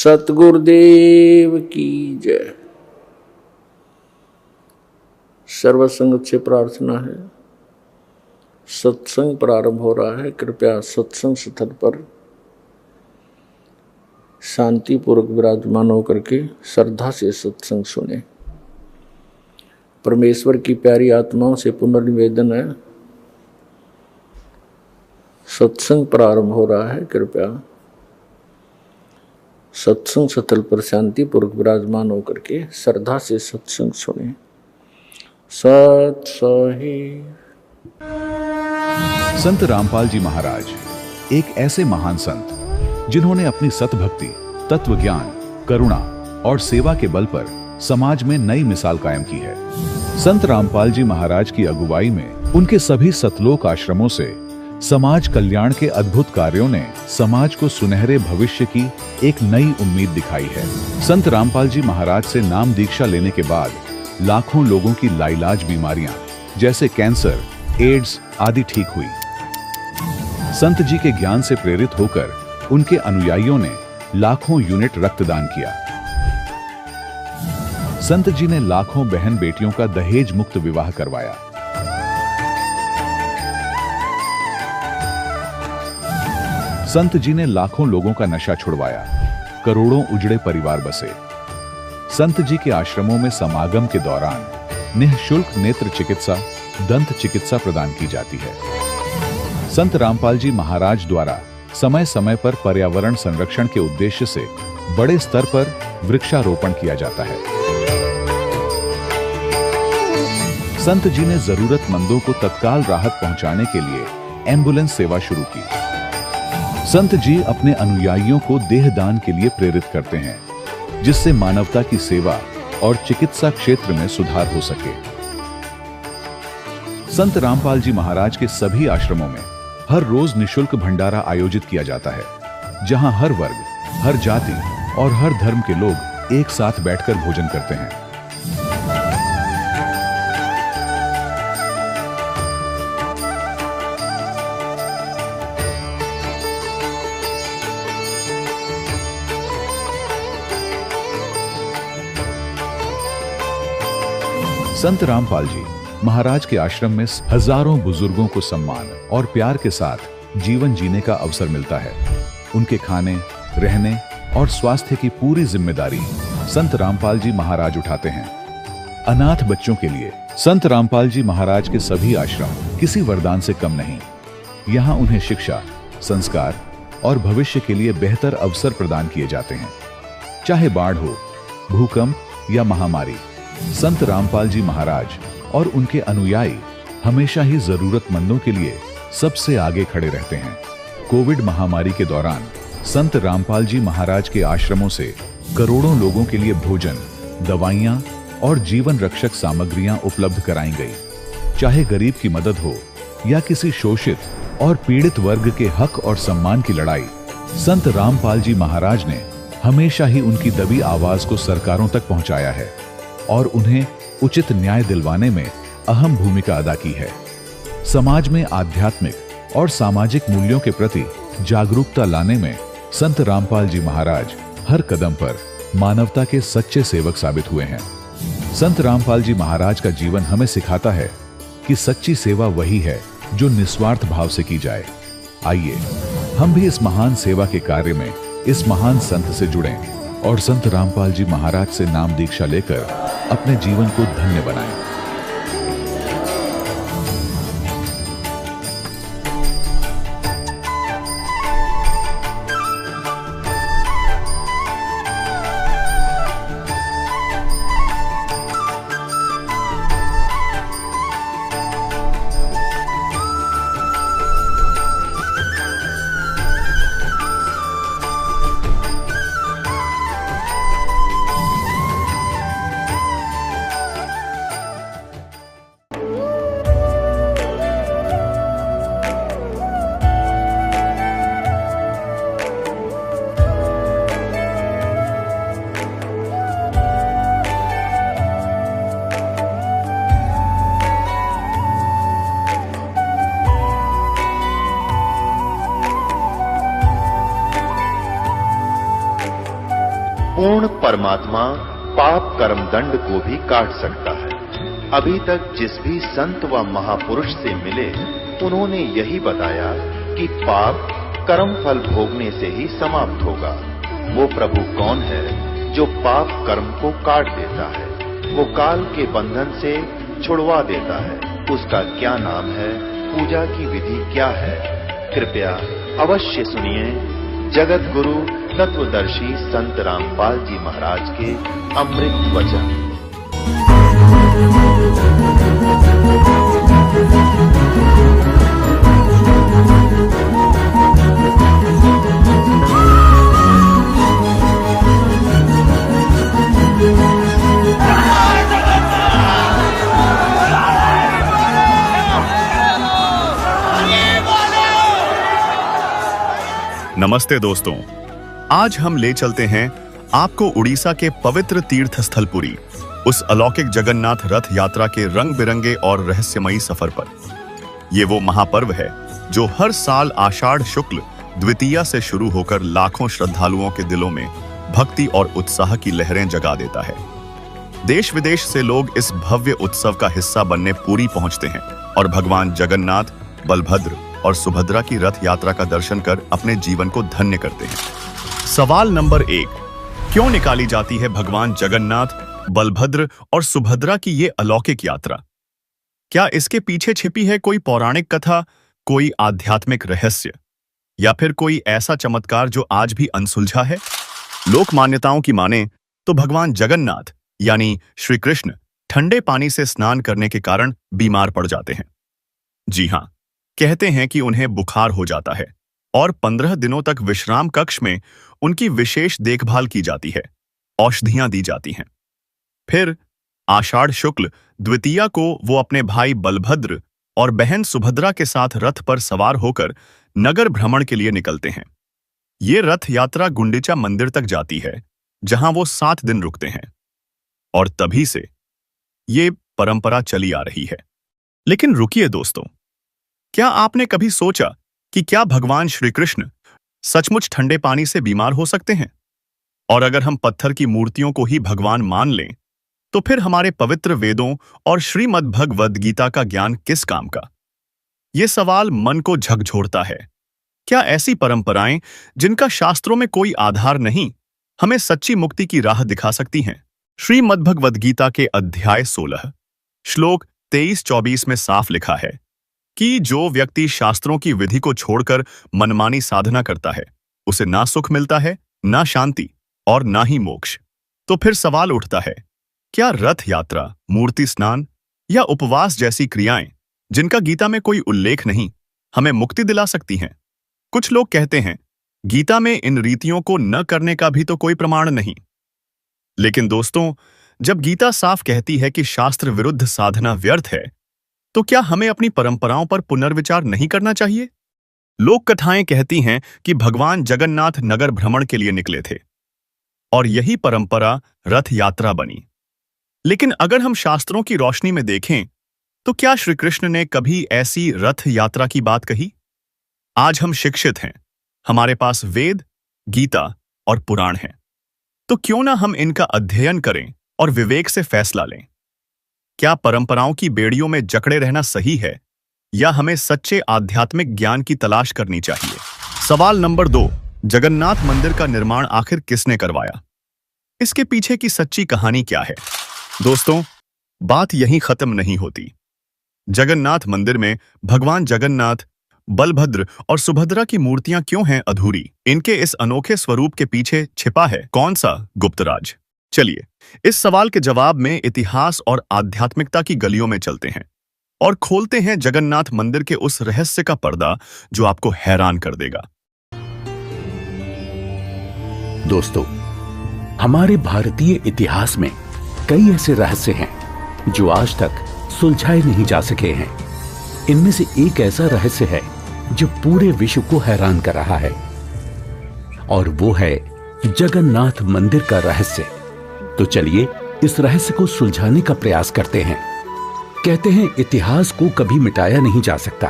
सतगुरुदेव की जय। सर्वसंगत से प्रार्थना है, सत्संग प्रारंभ हो रहा है। कृपया सत्संग स्थल पर शांतिपूर्वक विराजमान होकर के श्रद्धा से सत्संग सुने। परमेश्वर की प्यारी आत्माओं से पुनर्निवेदन है, सत्संग प्रारंभ हो रहा है। कृपया सत्संग स्थल पर शांतिपूर्वक विराजमान होकर के श्रद्धा से सत्संग सुने। सत सही। संत रामपाल जी महाराज एक ऐसे महान संत जिन्होंने अपनी सतभक्ति, तत्व ज्ञान, करुणा और सेवा के बल पर समाज में नई मिसाल कायम की है। संत रामपाल जी महाराज की अगुवाई में उनके सभी सतलोक आश्रमों से समाज कल्याण के अद्भुत कार्यों ने समाज को सुनहरे भविष्य की एक नई उम्मीद दिखाई है। संत रामपाल जी महाराज से नाम दीक्षा लेने के बाद लाखों लोगों की लाइलाज बीमारियां जैसे कैंसर, एड्स आदि ठीक हुई। संत जी के ज्ञान से प्रेरित होकर उनके अनुयायियों ने लाखों यूनिट रक्तदान किया। संत जी ने लाखों बहन बेटियों का दहेज मुक्त विवाह करवाया। संत जी ने लाखों लोगों का नशा छुड़वाया, करोड़ों उजड़े परिवार बसे। संत जी के आश्रमों में समागम के दौरान निःशुल्क नेत्र चिकित्सा, दंत चिकित्सा प्रदान की जाती है। संत रामपाल जी महाराज द्वारा समय समय पर पर्यावरण संरक्षण के उद्देश्य से बड़े स्तर पर वृक्षारोपण किया जाता है। संत जी ने जरूरतमंदों को तत्काल राहत पहुंचाने के लिए एम्बुलेंस सेवा शुरू की। संत जी अपने अनुयायियों को देहदान के लिए प्रेरित करते हैं, जिससे मानवता की सेवा और चिकित्सा क्षेत्र में सुधार हो सके। संत रामपाल जी महाराज के सभी आश्रमों में हर रोज निःशुल्क भंडारा आयोजित किया जाता है, जहां हर वर्ग, हर जाति और हर धर्म के लोग एक साथ बैठकर भोजन करते हैं। संत रामपाल जी महाराज के आश्रम में हजारों बुजुर्गों को सम्मान और प्यार के साथ जीवन जीने का अवसर मिलता है। उनके खाने, रहने और स्वास्थ्य की पूरी जिम्मेदारी संत रामपाल जी महाराज उठाते हैं। अनाथ बच्चों के लिए संत रामपाल जी महाराज के सभी आश्रम किसी वरदान से कम नहीं। यहाँ उन्हें शिक्षा, संस्कार और भविष्य के लिए बेहतर अवसर प्रदान किए जाते हैं। चाहे बाढ़ हो, भूकंप या महामारी, संत रामपाल जी महाराज और उनके अनुयायी हमेशा ही जरूरतमंदों के लिए सबसे आगे खड़े रहते हैं। कोविड महामारी के दौरान संत रामपाल जी महाराज के आश्रमों से करोड़ों लोगों के लिए भोजन, दवाइयां और जीवन रक्षक सामग्रियां उपलब्ध कराई गई। चाहे गरीब की मदद हो या किसी शोषित और पीड़ित वर्ग के हक और सम्मान की लड़ाई, संत रामपाल जी महाराज ने हमेशा ही उनकी दबी आवाज को सरकारों तक पहुंचाया है और उन्हें उचित न्याय दिलवाने में अहम भूमिका अदा की है। समाज में आध्यात्मिक और सामाजिक मूल्यों के प्रति जागरूकता लाने में संत रामपाल जी महाराज हर कदम पर मानवता के सच्चे सेवक साबित हुए हैं। संत रामपाल जी महाराज का जीवन हमें सिखाता है कि सच्ची सेवा वही है जो निस्वार्थ भाव से की जाए। आइए हम भी इस महान सेवा के कार्य में इस महान संत से जुड़ें और संत रामपाल जी महाराज से नाम दीक्षा लेकर अपने जीवन को धन्य बनाएं। पूर्ण परमात्मा पाप कर्म दंड को भी काट सकता है। अभी तक जिस भी संत व महापुरुष से मिले, उन्होंने यही बताया कि पाप कर्म फल भोगने से ही समाप्त होगा। वो प्रभु कौन है जो पाप कर्म को काट देता है? वो काल के बंधन से छुड़वा देता है। उसका क्या नाम है? पूजा की विधि क्या है? कृपया अवश्य सुनिए जगत गुरु तत्वदर्शी संत रामपाल जी महाराज के अमृत वचन। नमस्ते दोस्तों, आज हम ले चलते हैं आपको उड़ीसा के पवित्र तीर्थ स्थल पुरी, उस अलौकिक जगन्नाथ रथ यात्रा के रंग बिरंगे और रहस्यमयी सफर पर। ये वो महापर्व है जो हर साल आषाढ़ शुक्ल द्वितीया से शुरू होकर लाखों श्रद्धालुओं के दिलों में भक्ति और उत्साह की लहरें जगा देता है। देश विदेश से लोग इस भव्य उत्सव का हिस्सा बनने पुरी पहुंचते हैं और भगवान जगन्नाथ, बलभद्र और सुभद्रा की रथ यात्रा का दर्शन कर अपने जीवन को धन्य करते हैं। सवाल नंबर 1, क्यों निकाली जाती है भगवान जगन्नाथ, बलभद्र और सुभद्रा की ये अलौकिक यात्रा? क्या इसके पीछे छिपी है कोई पौराणिक कथा, कोई आध्यात्मिक रहस्य, या फिर कोई ऐसा चमत्कार जो आज भी अनसुलझा है? लोक मान्यताओं की माने तो भगवान जगन्नाथ यानी श्री कृष्ण ठंडे पानी से स्नान करने के कारण बीमार पड़ जाते हैं। जी हां, कहते हैं कि उन्हें बुखार हो जाता है और 15 दिनों तक विश्राम कक्ष में उनकी विशेष देखभाल की जाती है, औषधियां दी जाती हैं। फिर आषाढ़ शुक्ल द्वितीया को वो अपने भाई बलभद्र और बहन सुभद्रा के साथ रथ पर सवार होकर नगर भ्रमण के लिए निकलते हैं। ये रथ यात्रा गुंडिचा मंदिर तक जाती है, जहां वो 7 दिन रुकते हैं, और तभी से ये परंपरा चली आ रही है। लेकिन रुकिए दोस्तों, क्या आपने कभी सोचा कि क्या भगवान श्री कृष्ण सचमुच ठंडे पानी से बीमार हो सकते हैं? और अगर हम पत्थर की मूर्तियों को ही भगवान मान लें, तो फिर हमारे पवित्र वेदों और श्रीमद् भगवद गीता का ज्ञान किस काम का? यह सवाल मन को झकझोरता है। क्या ऐसी परंपराएं जिनका शास्त्रों में कोई आधार नहीं, हमें सच्ची मुक्ति की राह दिखा सकती हैं? श्रीमद् भगवद गीता के अध्याय 16 श्लोक 23-24 में साफ लिखा है कि जो व्यक्ति शास्त्रों की विधि को छोड़कर मनमानी साधना करता है, उसे ना सुख मिलता है, ना शांति और ना ही मोक्ष। तो फिर सवाल उठता है, क्या रथ यात्रा, मूर्ति स्नान या उपवास जैसी क्रियाएं, जिनका गीता में कोई उल्लेख नहीं, हमें मुक्ति दिला सकती हैं? कुछ लोग कहते हैं, गीता में इन रीतियों को न करने का भी तो कोई प्रमाण नहीं। लेकिन दोस्तों, जब गीता साफ कहती है कि शास्त्र विरुद्ध साधना व्यर्थ है, तो क्या हमें अपनी परंपराओं पर पुनर्विचार नहीं करना चाहिए? लोक कथाएं कहती हैं कि भगवान जगन्नाथ नगर भ्रमण के लिए निकले थे और यही परंपरा रथ यात्रा बनी। लेकिन अगर हम शास्त्रों की रोशनी में देखें, तो क्या श्री कृष्ण ने कभी ऐसी रथ यात्रा की बात कही? आज हम शिक्षित हैं, हमारे पास वेद, गीता और पुराण हैं, तो क्यों ना हम इनका अध्ययन करें और विवेक से फैसला लें? क्या परंपराओं की बेड़ियों में जकड़े रहना सही है, या हमें सच्चे आध्यात्मिक ज्ञान की तलाश करनी चाहिए? सवाल नंबर 2, जगन्नाथ मंदिर का निर्माण आखिर किसने करवाया? इसके पीछे की सच्ची कहानी क्या है? दोस्तों, बात यहीं खत्म नहीं होती। जगन्नाथ मंदिर में भगवान जगन्नाथ, बलभद्र और सुभद्रा की मूर्तियां क्यों हैं अधूरी? इनके इस अनोखे स्वरूप के पीछे छिपा है कौन सा गुप्त राज? चलिए, इस सवाल के जवाब में इतिहास और आध्यात्मिकता की गलियों में चलते हैं और खोलते हैं जगन्नाथ मंदिर के उस रहस्य का पर्दा जो आपको हैरान कर देगा। दोस्तों, हमारे भारतीय इतिहास में कई ऐसे रहस्य हैं जो आज तक सुलझाए नहीं जा सके हैं। इनमें से एक ऐसा रहस्य है जो पूरे विश्व को हैरान कर रहा है, और वो है जगन्नाथ मंदिर का रहस्य। तो चलिए इस रहस्य को सुलझाने का प्रयास करते हैं। कहते हैं इतिहास को कभी मिटाया नहीं जा सकता।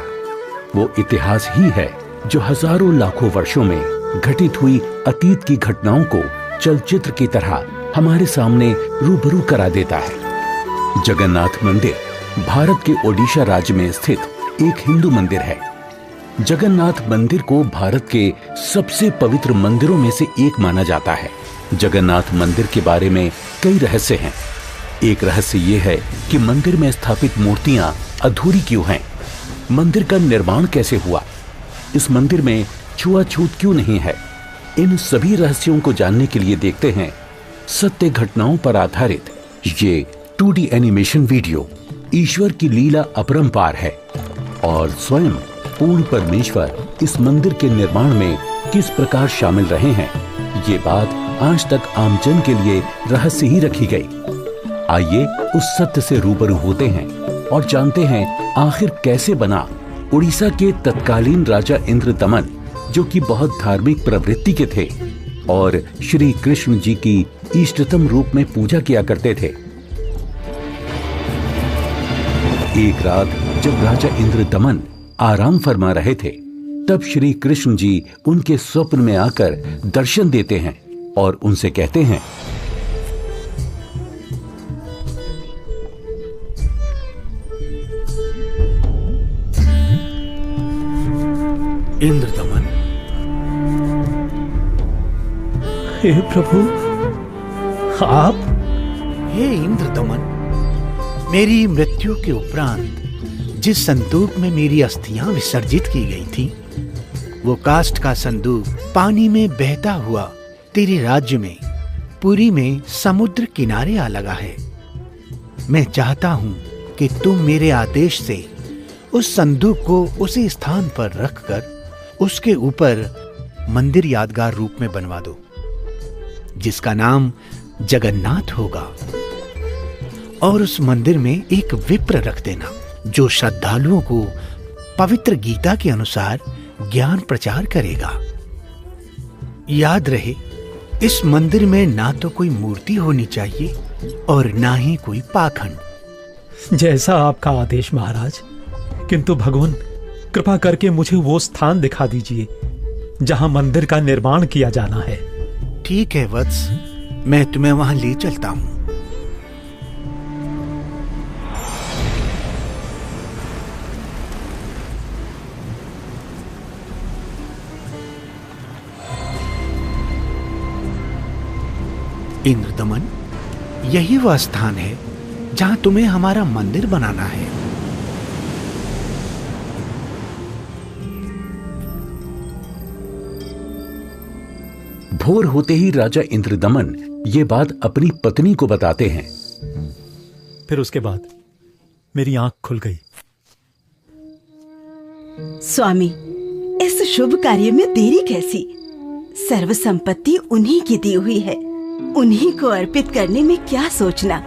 वो इतिहास ही है जो हजारों लाखों वर्षों में घटित हुई अतीत की घटनाओं को चलचित्र की तरह हमारे सामने रूबरू करा देता है। जगन्नाथ मंदिर भारत के ओडिशा राज्य में स्थित एक हिंदू मंदिर है। जगन्नाथ मंदिर को भारत के सबसे पवित्र मंदिरों में से एक माना जाता है। जगन्नाथ मंदिर के बारे में कई रहस्य हैं। एक रहस्य ये है कि मंदिर में स्थापित मूर्तियां अधूरी क्यों हैं? मंदिर का निर्माण कैसे हुआ? इस मंदिर में छुआछूत क्यों नहीं है? इन सभी रहस्यों को जानने के लिए देखते हैं सत्य घटनाओं पर आधारित ये 2D एनिमेशन वीडियो। ईश्वर की लीला अपरंपार है और स्वयं पूर्ण परमेश्वर इस मंदिर के निर्माण में किस प्रकार शामिल रहे हैं, ये बात आज तक आमजन के लिए रहस्य ही रखी गई। आइए उस सत्य से रूबरू होते हैं और जानते हैं आखिर कैसे बना उड़ीसा के तत्कालीन राजा इंद्रदमन, जो कि बहुत धार्मिक प्रवृत्ति के थे और श्री कृष्ण जी की इष्टतम रूप में पूजा किया करते थे। एक रात जब राजा इंद्रदमन आराम फरमा रहे थे, तब श्री कृष्ण जी उनके स्वप्न में आकर दर्शन देते हैं और उनसे कहते हैं, इंद्रदमन, हे प्रभु, आप? हे इंद्रदमन, मेरी मृत्यु के उपरांत जिस संदूक में मेरी अस्थियां विसर्जित की गई थी, वो काष्ठ का संदूक पानी में बहता हुआ तेरे राज्य में पुरी में समुद्र किनारे आ लगा है। मैं चाहता हूं कि तुम मेरे आदेश से उस संदूक को उसी स्थान पर रखकर उसके ऊपर मंदिर यादगार रूप में बनवा दो, जिसका नाम जगन्नाथ होगा। और उस मंदिर में एक विप्र रख देना जो श्रद्धालुओं को पवित्र गीता के अनुसार ज्ञान प्रचार करेगा। याद रहे, इस मंदिर में ना तो कोई मूर्ति होनी चाहिए और ना ही कोई पाखंड। जैसा आपका आदेश महाराज, किंतु भगवान कृपा करके मुझे वो स्थान दिखा दीजिए जहां मंदिर का निर्माण किया जाना है। ठीक है वत्स, मैं तुम्हें वहां ले चलता हूं। इंद्रदमन, यही वह स्थान है जहां तुम्हें हमारा मंदिर बनाना है। भोर होते ही राजा इंद्रदमन ये बात अपनी पत्नी को बताते हैं। फिर उसके बाद मेरी आंख खुल गई। स्वामी, इस शुभ कार्य में देरी कैसी? सर्व संपत्ति उन्हीं की दी हुई है, उन्हीं को अर्पित करने में क्या सोचना।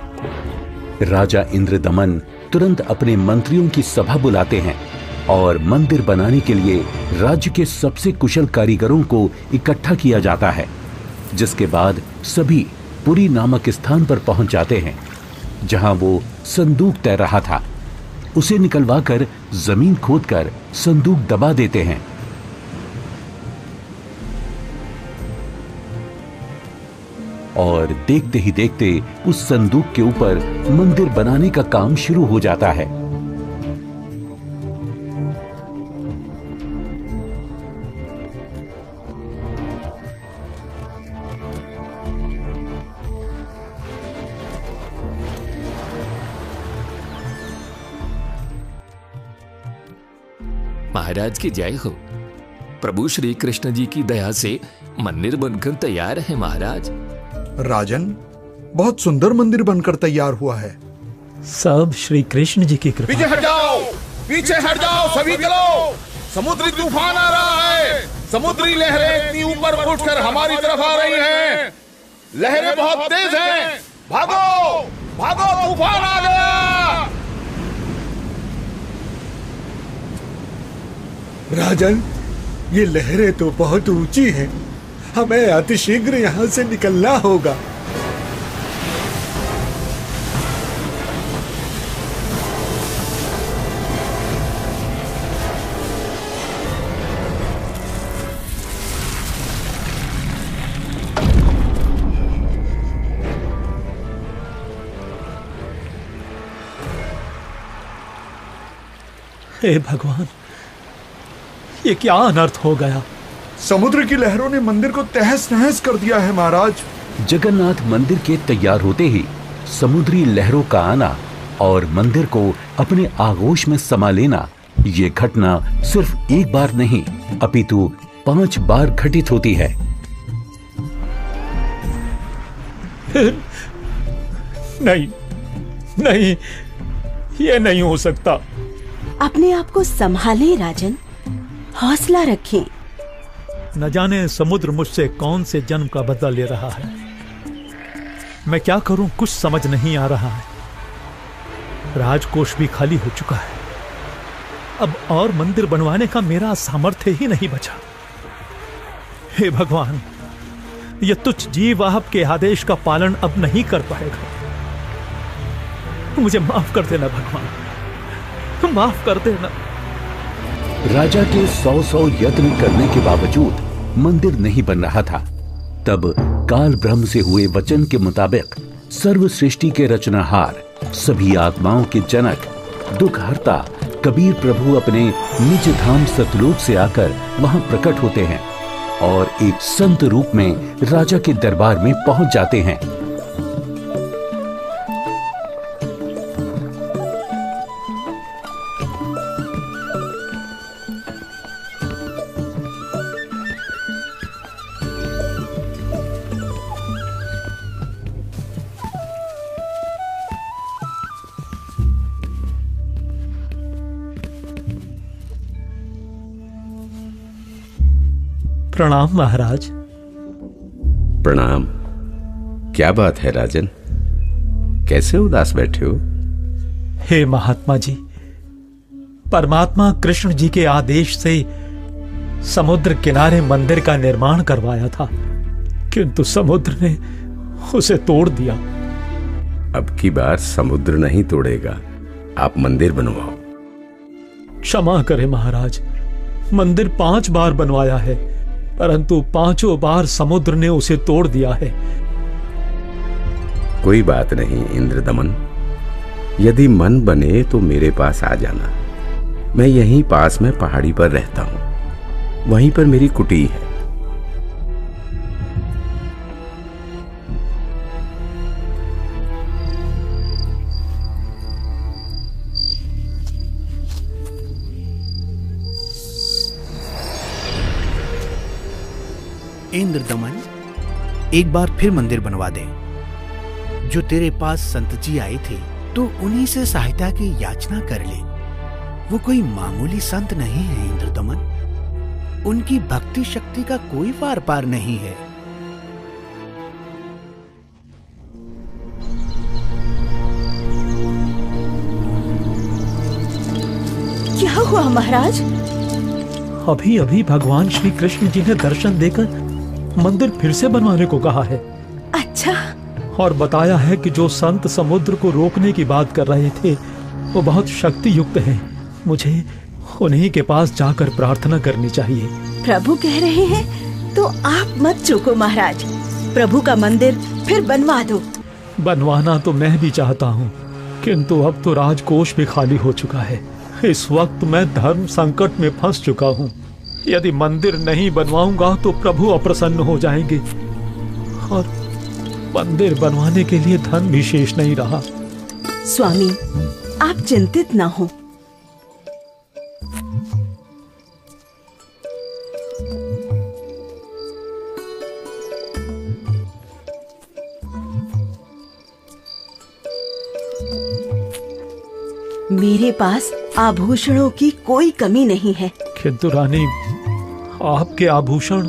राजा इंद्रदमन तुरंत अपने मंत्रियों की सभा बुलाते हैं और मंदिर बनाने के लिए राज्य के सबसे कुशल कारीगरों को इकट्ठा किया जाता है, जिसके बाद सभी पुरी नामक स्थान पर पहुंच जाते हैं जहां वो संदूक तैर रहा था। उसे निकलवाकर जमीन खोदकर संदूक दबा देते हैं। और देखते ही देखते उस संदूक के ऊपर मंदिर बनाने का काम शुरू हो जाता है। महाराज की जय हो। प्रभु श्री कृष्ण जी की दया से मंदिर बनकर तैयार है महाराज। राजन, बहुत सुंदर मंदिर बनकर तैयार हुआ है। सब श्री कृष्ण जी की कृपा। पीछे हट जाओ, पीछे हट जाओ सभी, चलो। समुद्री तूफान आ रहा है। समुद्री लहरें इतनी ऊपर उठकर हमारी तरफ आ रही हैं। लहरें बहुत तेज हैं। भागो, भागो, तूफान आ गया। राजन, ये लहरें तो बहुत ऊंची हैं। हमें अतिशीघ्र यहाँ से निकलना होगा। हे भगवान, ये क्या अनर्थ हो गया? समुद्र की लहरों ने मंदिर को तहस नहस कर दिया है महाराज। जगन्नाथ मंदिर के तैयार होते ही समुद्री लहरों का आना और मंदिर को अपने आगोश में समा लेना, ये घटना सिर्फ एक बार नहीं अपितु 5 बार घटित होती है। नहीं नहीं, ये नहीं हो सकता। अपने आप को संभालें राजन, हौसला रखें। न जाने समुद्र मुझसे कौन से जन्म का बदला ले रहा है। मैं क्या करूं, कुछ समझ नहीं आ रहा है। राजकोष भी खाली हो चुका है। अब और मंदिर बनवाने का मेरा सामर्थ्य ही नहीं बचा। हे भगवान, यह तुच्छ जीव आपके आदेश का पालन अब नहीं कर पाएगा। मुझे माफ कर देना भगवान, माफ कर देना। राजा के 100 यत्न करने के बावजूद मंदिर नहीं बन रहा था। तब काल ब्रह्म से हुए वचन के मुताबिक सर्व सृष्टि के रचनाहार, सभी आत्माओं के जनक, दुखहर्ता कबीर प्रभु अपने निज धाम सतलोक से आकर वहां प्रकट होते हैं और एक संत रूप में राजा के दरबार में पहुंच जाते हैं। प्रणाम महाराज। प्रणाम। क्या बात है राजन, कैसे उदास बैठे हो? हे महात्मा जी, परमात्मा कृष्ण जी के आदेश से समुद्र किनारे मंदिर का निर्माण करवाया था, किंतु समुद्र ने उसे तोड़ दिया। अब की बार समुद्र नहीं तोड़ेगा, आप मंदिर बनवाओ। क्षमा करें महाराज, मंदिर 5 बार बनवाया है, परंतु 5 बार समुद्र ने उसे तोड़ दिया है। कोई बात नहीं इंद्रदमन, यदि मन बने तो मेरे पास आ जाना। मैं यहीं पास में पहाड़ी पर रहता हूं, वहीं पर मेरी कुटी है। इंद्रदमन, एक बार फिर मंदिर बनवा दे। जो तेरे पास संत जी आए थे, तो उन्हीं से सहायता की याचना कर ले। वो कोई मामूली संत नहीं है इंद्रदमन। उनकी भक्ति शक्ति का कोई पार पार नहीं है। क्या हुआ महाराज? अभी अभी भगवान श्री कृष्ण जी ने दर्शन देकर मंदिर फिर से बनवाने को कहा है। अच्छा। और बताया है कि जो संत समुद्र को रोकने की बात कर रहे थे वो बहुत शक्ति युक्त हैं। मुझे उन्हीं के पास जाकर प्रार्थना करनी चाहिए। प्रभु कह रहे हैं तो आप मत चूको महाराज, प्रभु का मंदिर फिर बनवा दो। बनवाना तो मैं भी चाहता हूँ, किंतु अब तो राजकोष भी खाली हो चुका है। इस वक्त मैं धर्म संकट में फंस चुका हूँ। यदि मंदिर नहीं बनवाऊंगा तो प्रभु अप्रसन्न हो जाएंगे और मंदिर बनवाने के लिए धन भी शेष नहीं रहा। स्वामी, आप चिंतित ना हो। मेरे पास आभूषणों की कोई कमी नहीं है। किंतु रानी, आपके आभूषण।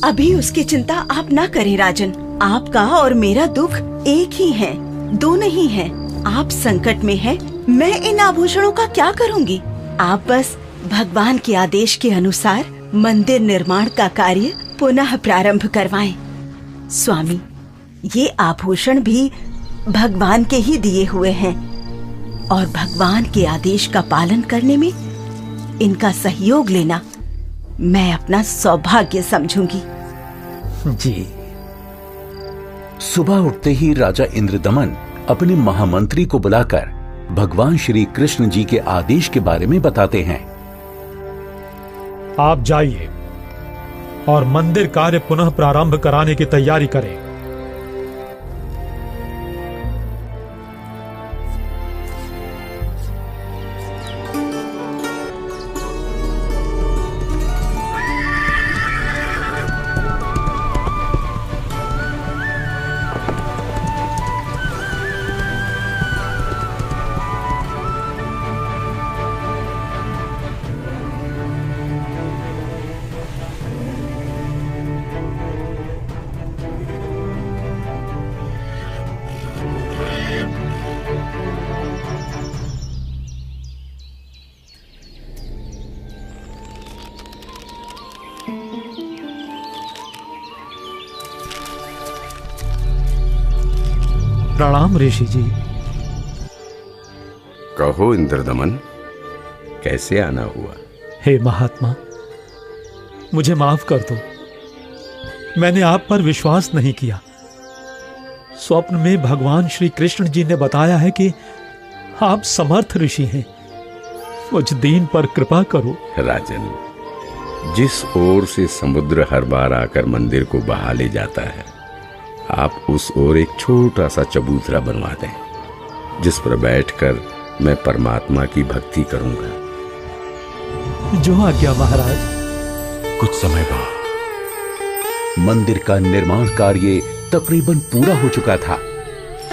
अभी उसकी चिंता आप ना करें राजन। आपका और मेरा दुख एक ही है, दो नहीं है। आप संकट में हैं, मैं इन आभूषणों का क्या करूंगी? आप बस भगवान के आदेश के अनुसार मंदिर निर्माण का कार्य पुनः प्रारंभ करवाएं। स्वामी, ये आभूषण भी भगवान के ही दिए हुए हैं और भगवान के आदेश का पालन करने में इनका सहयोग लेना मैं अपना सौभाग्य समझूंगी। जी। सुबह उठते ही राजा इंद्रदमन अपने महामंत्री को बुलाकर भगवान श्री कृष्ण जी के आदेश के बारे में बताते हैं। आप जाइए और मंदिर कार्य पुनः प्रारंभ कराने की तैयारी करें। प्रणाम ऋषि जी। कहो इंद्रदमन, कैसे आना हुआ? हे महात्मा, मुझे माफ कर दो। मैंने आप पर विश्वास नहीं किया। स्वप्न में भगवान श्री कृष्ण जी ने बताया है कि आप समर्थ ऋषि हैं। मुझ दीन पर कृपा करो। राजन, जिस ओर से समुद्र हर बार आकर मंदिर को बहा ले जाता है, आप उस ओर एक छोटा सा चबूतरा बनवा दें, जिस पर बैठकर मैं परमात्मा की भक्ति करूंगा। जो आज्ञा महाराज। कुछ समय बाद मंदिर का निर्माण कार्य तकरीबन पूरा हो चुका था।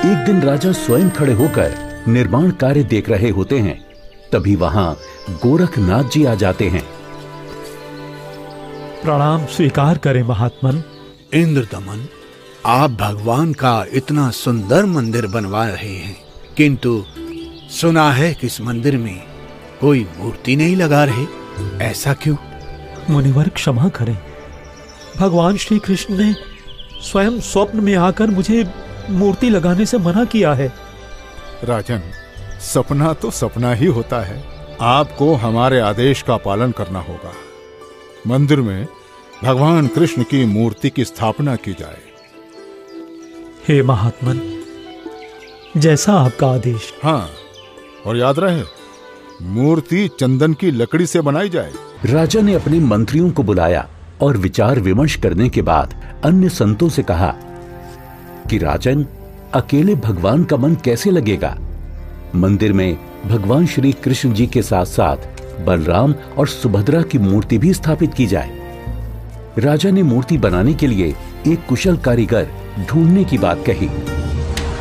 एक दिन राजा स्वयं खड़े होकर निर्माण कार्य देख रहे होते हैं। तभी वहां गोरखनाथ जी आ जाते हैं। प्रणाम स्वीकार करें महात्मन। इंद्रदमन, आप भगवान का इतना सुंदर मंदिर बनवा रहे हैं, किंतु सुना है कि इस मंदिर में कोई मूर्ति नहीं लगा रहे। ऐसा क्यों? मुनिवर क्षमा करें। भगवान श्री कृष्ण ने स्वयं स्वप्न में आकर मुझे मूर्ति लगाने से मना किया है। राजन, सपना तो सपना ही होता है। आपको हमारे आदेश का पालन करना होगा। मंदिर में भगवान कृष्ण की मूर्ति की स्थापना की जाए। हे महात्मन, जैसा आपका आदेश। हाँ, और याद रहे, मूर्ति चंदन की लकड़ी से बनाई जाए। राजा ने अपने मंत्रियों को बुलाया और विचार विमर्श करने के बाद अन्य संतों से कहा कि राजन, अकेले भगवान का मन कैसे लगेगा? मंदिर में भगवान श्री कृष्ण जी के साथ साथ बलराम और सुभद्रा की मूर्ति भी स्थापित की जाए। राजा ने मूर्ति बनाने के लिए एक कुशल कारीगर ढूंढने की बात कही।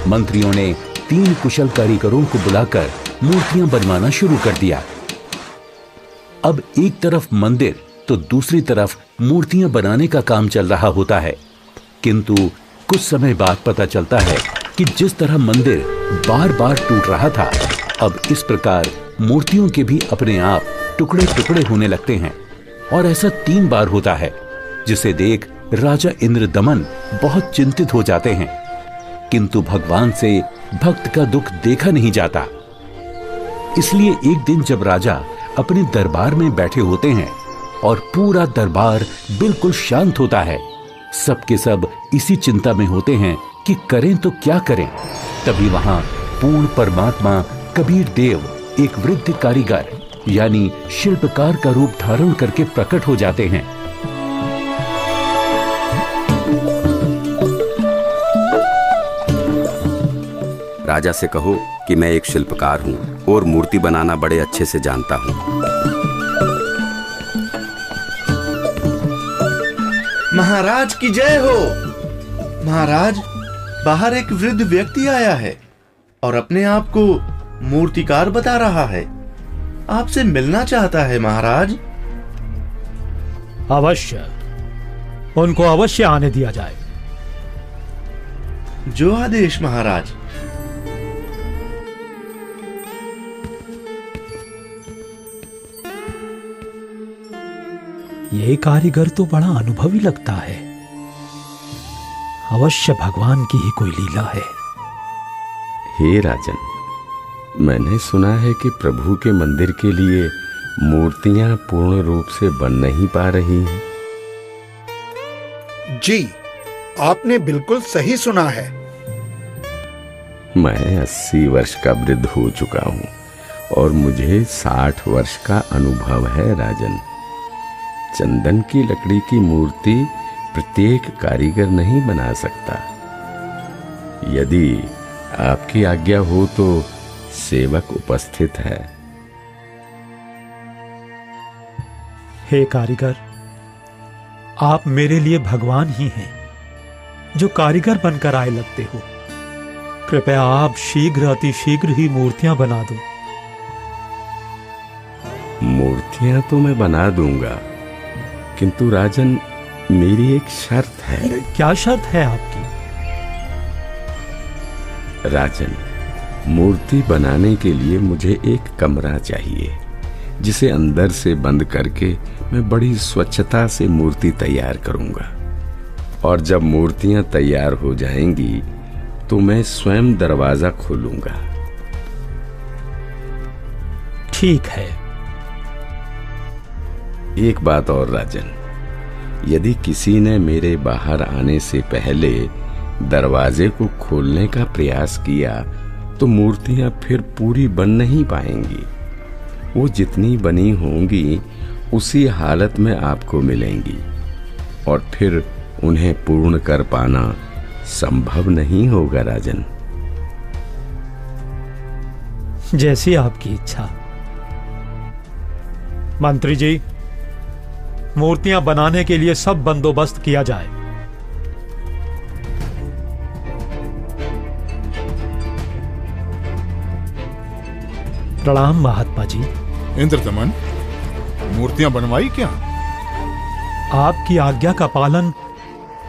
मंत्रियों ने 3 कुशल कारीगरों को बुलाकर मूर्तियां बनवाना शुरू कर दिया। अब एक तरफ मंदिर तो दूसरी तरफ मूर्तियां बनाने का काम चल रहा होता है, किंतु कुछ समय बाद पता चलता है कि जिस तरह मंदिर बार बार टूट रहा था, अब इस प्रकार मूर्तियों के भी अपने आप टुकड़े टुकड़े होने लगते हैं। और ऐसा 3 बार होता है, जिसे देख राजा इंद्रदमन बहुत चिंतित हो जाते हैं, किंतु भगवान से भक्त का दुख देखा नहीं जाता। इसलिए एक दिन जब राजा अपने दरबार में बैठे होते हैं और पूरा दरबार बिल्कुल शांत होता है, सबके सब इसी चिंता में होते हैं कि करें तो क्या करें। तभी वहां पूर्ण परमात्मा कबीर देव, एक वृद्ध कारीगर यानी शिल्पकार का रूप धारण करके प्रकट हो जाते हैं। राजा से कहो कि मैं एक शिल्पकार हूँ और मूर्ति बनाना बड़े अच्छे से जानता हूँ। महाराज की जय हो। महाराज, बाहर एक वृद्ध व्यक्ति आया है और अपने आप को मूर्तिकार बता रहा है। आपसे मिलना चाहता है महाराज। अवश्य, उनको अवश्य आने दिया जाए। जो आदेश महाराज। ये कारीगर तो बड़ा अनुभवी लगता है। अवश्य भगवान की ही कोई लीला है। हे राजन, मैंने सुना है कि प्रभु के मंदिर के लिए मूर्तियां पूर्ण रूप से बन नहीं पा रही हैं। जी, आपने बिल्कुल सही सुना है। मैं 80 वर्ष का वृद्ध हो चुका हूँ और मुझे 60 वर्ष का अनुभव है राजन। चंदन की लकड़ी की मूर्ति प्रत्येक कारीगर नहीं बना सकता। यदि आपकी आज्ञा हो तो सेवक उपस्थित है। हे कारीगर, आप मेरे लिए भगवान ही हैं जो कारीगर बनकर आए लगते हो। कृपया आप शीघ्र अतिशीघ्र ही मूर्तियां बना दो। मूर्तियां तो मैं बना दूंगा, किंतु राजन मेरी एक शर्त है। क्या शर्त है आपकी? राजन, मूर्ति बनाने के लिए मुझे एक कमरा चाहिए जिसे अंदर से बंद करके मैं बड़ी स्वच्छता से मूर्ति तैयार करूंगा। और जब मूर्तियां तैयार हो जाएंगी तो मैं स्वयं दरवाजा खोलूंगा। ठीक है। एक बात और राजन, यदि किसी ने मेरे बाहर आने से पहले दरवाजे को खोलने का प्रयास किया तो मूर्तियां फिर पूरी बन नहीं पाएंगी। वो जितनी बनी होंगी उसी हालत में आपको मिलेंगी और फिर उन्हें पूर्ण कर पाना संभव नहीं होगा राजन। जैसी आपकी इच्छा। मंत्री जी, मूर्तियां बनाने के लिए सब बंदोबस्त किया जाए। प्रणाम महात्मा जी। इंद्रदमन, मूर्तियां बनवाई क्या? आपकी आज्ञा का पालन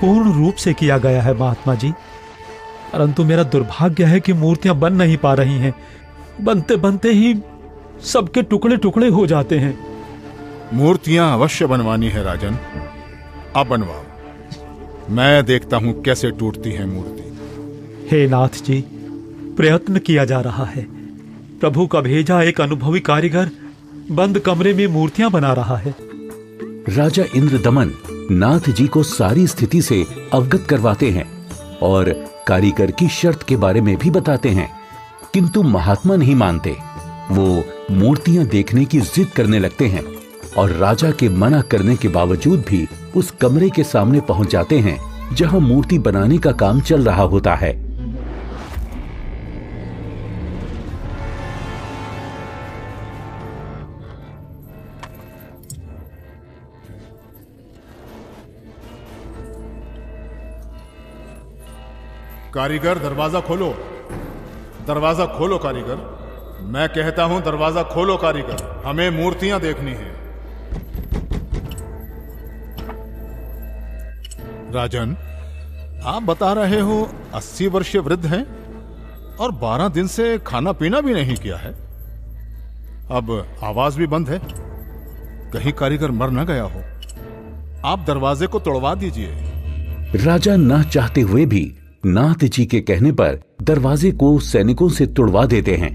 पूर्ण रूप से किया गया है महात्मा जी, परंतु मेरा दुर्भाग्य है कि मूर्तियां बन नहीं पा रही हैं। बनते बनते ही सबके टुकड़े टुकड़े हो जाते हैं। मूर्तियां अवश्य बनवानी है राजन, अब बनवाओ। मैं देखता हूं कैसे टूटती है मूर्ति। हे नाथ जी, प्रयत्न किया जा रहा है। प्रभु का भेजा एक अनुभवी कारीगर बंद कमरे में मूर्तियां बना रहा है। राजा इंद्रदमन नाथ जी को सारी स्थिति से अवगत करवाते हैं और कारीगर की शर्त के बारे में भी बताते हैं, किंतु महात्मा नहीं मानते। वो मूर्तियां देखने की जिद करने लगते हैं और राजा के मना करने के बावजूद भी उस कमरे के सामने पहुंच जाते हैं जहां मूर्ति बनाने का काम चल रहा होता है। कारीगर, दरवाजा खोलो। दरवाजा खोलो कारीगर। मैं कहता हूं दरवाजा खोलो कारीगर, हमें मूर्तियां देखनी हैं। राजन, आप बता रहे हो 80 वर्षीय वृद्ध हैं और 12 दिन से खाना पीना भी नहीं किया है। अब आवाज भी बंद है, कहीं कारीगर मर न गया हो। आप दरवाजे को तोड़वा दीजिए। राजा न चाहते हुए भी नाथ जी के कहने पर दरवाजे को सैनिकों से तुड़वा देते हैं।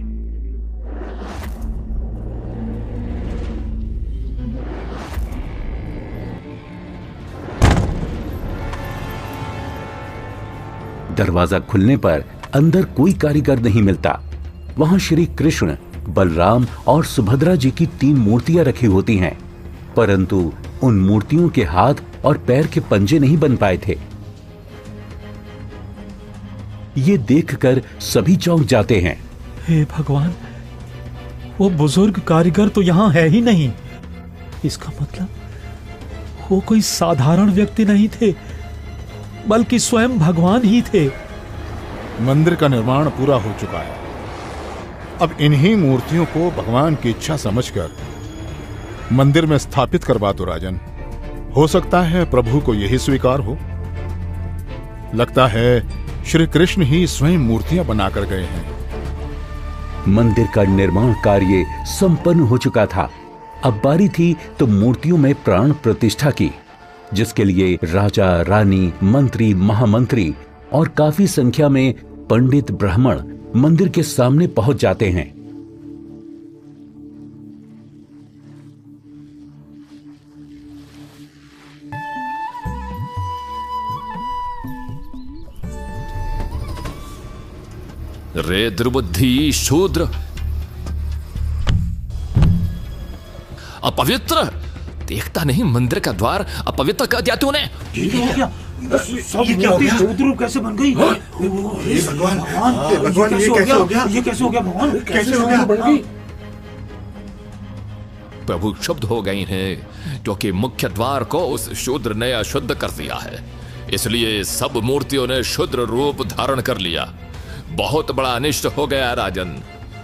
दरवाजा खुलने पर अंदर कोई कारीगर नहीं मिलता। वहां श्री कृष्ण, बलराम और सुभद्रा जी की 3 मूर्तियां रखी होती हैं, परंतु उन मूर्तियों के हाथ और पैर के पंजे नहीं बन पाए थे। ये देखकर सभी चौंक जाते हैं। हे भगवान, वो बुजुर्ग कारीगर तो यहाँ है ही नहीं। इसका मतलब वो कोई साधारण व्यक्ति नहीं थे, बल्कि स्वयं भगवान ही थे। मंदिर का निर्माण पूरा हो चुका है। अब इन्हीं मूर्तियों को भगवान की इच्छा समझकर मंदिर में स्थापित करवा दो राजन। हो सकता है प्रभु को यही स्वीकार हो। लगता है श्री कृष्ण ही स्वयं मूर्तियां बनाकर गए हैं। मंदिर का निर्माण कार्य संपन्न हो चुका था। अब बारी थी तो मूर्तियों में प्राण प्रतिष्ठा की, जिसके लिए राजा, रानी, मंत्री, महामंत्री और काफी संख्या में पंडित ब्राह्मण मंदिर के सामने पहुंच जाते हैं। रे दुर्बुद्धि शूद्र, अपवित्र! देखता नहीं मंदिर का द्वार अपवित्र कर दिया तूने। ये क्या शूद्र कैसे बन गई? भगवान ये कैसे हो गया? ये कैसे हो गया भगवान? कैसे हो गया? प्रभु क्षुब्ध हो गई हैं क्योंकि मुख्य द्वार को उस शूद्र ने अशुद्ध कर दिया है, इसलिए सब मूर्तियों ने शूद्र रूप धारण कर लिया। बहुत बड़ा अनिष्ट हो गया राजन।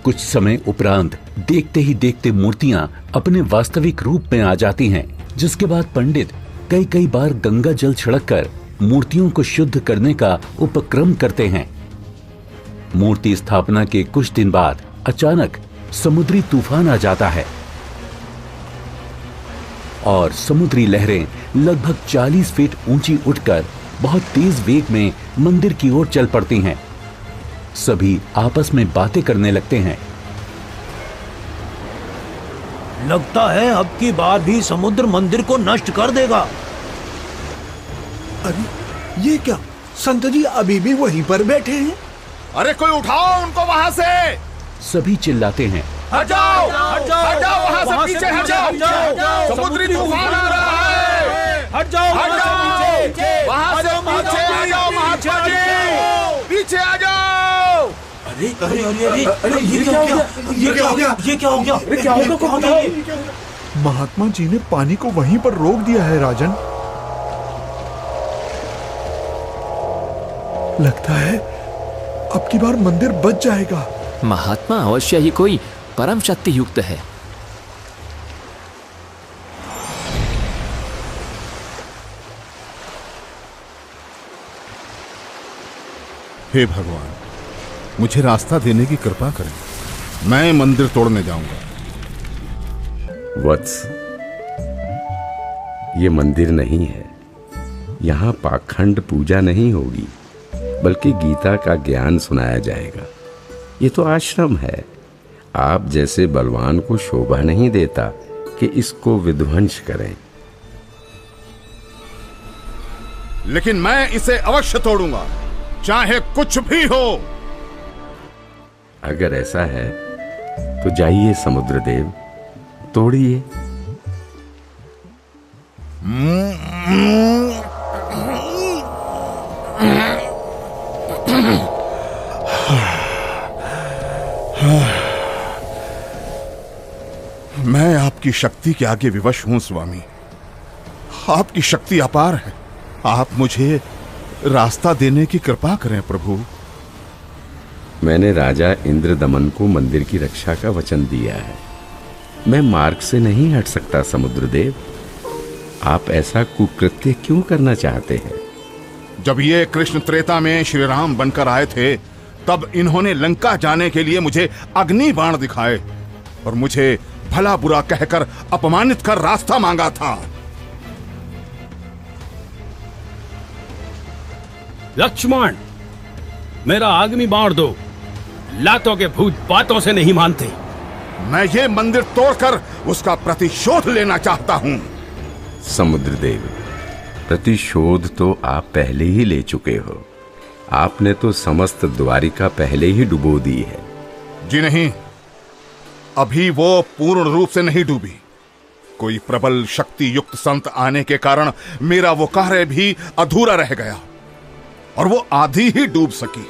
कुछ समय उपरांत देखते ही देखते मूर्तियां अपने वास्तविक रूप में आ जाती हैं, जिसके बाद पंडित कई बार गंगा जल छिड़ककर मूर्तियों को शुद्ध करने का उपक्रम करते हैं। मूर्ति स्थापना के कुछ दिन बाद अचानक समुद्री तूफान आ जाता है और समुद्री लहरें लगभग 40 फीट ऊंची उठकर बहुत तेज वेग में मंदिर की ओर चल पड़ती हैं। सभी आपस में बातें करने लगते हैं। लगता है अब की बार भी समुद्र मंदिर को नष्ट कर देगा। अरे ये क्या, संत जी अभी भी वहीं पर बैठे हैं? अरे कोई उठाओ उनको वहां से। सभी चिल्लाते हैं, हट जाओ वहां से, पीछे हट जाओ, समुद्री तूफान आ रहा है। हट जाओ वहां से पीछे आ जाओ, महात्मा जी पीछे आ जाओ। अरे अरे अरे अरे अरे ये क्या हो गया? ये क्या हो गया? ये क्या हो गया? अरे क्या हो गया? महात्मा जी ने पानी को वहीं पर रोक दिया है राजन। लगता है अब की बार मंदिर बच जाएगा। महात्मा अवश्य ही कोई परम शक्ति युक्त है। हे भगवान, मुझे रास्ता देने की कृपा करें, मैं मंदिर तोड़ने जाऊंगा। वत्स, ये मंदिर नहीं है। यहाँ पाखंड पूजा नहीं होगी, बल्कि गीता का ज्ञान सुनाया जाएगा। ये तो आश्रम है। आप जैसे बलवान को शोभा नहीं देता कि इसको विध्वंस करें। लेकिन मैं इसे अवश्य तोड़ूंगा, चाहे कुछ भी हो। अगर ऐसा है तो जाइए समुद्रदेव, तोड़िए। मैं आपकी शक्ति के आगे विवश हूं स्वामी। आपकी शक्ति अपार है। आप मुझे रास्ता देने की कृपा करें प्रभु। मैंने राजा इंद्रदमन को मंदिर की रक्षा का वचन दिया है। मैं मार्ग से नहीं हट सकता समुद्रदेव। आप ऐसा कुकृत्य क्यों करना चाहते हैं? जब ये कृष्ण त्रेता में श्री राम बनकर आए थे, तब इन्होंने लंका जाने के लिए मुझे अग्नि बाण दिखाए और मुझे भला बुरा कहकर अपमानित कर रास्ता मांगा था। लक्ष्मण, मेरा अग्नि बाण दो। लातों के भूत बातों से नहीं मानते। मैं ये मंदिर तोड़कर उसका प्रतिशोध लेना चाहता हूं। समुद्रदेव, प्रतिशोध तो आप पहले ही ले चुके हो। आपने तो समस्त द्वारिका पहले ही डुबो दी है। जी नहीं, अभी वो पूर्ण रूप से नहीं डूबी। कोई प्रबल शक्ति युक्त संत आने के कारण मेरा वो कार्य भी अधूरा रह गया और वो आधी ही डूब सकी,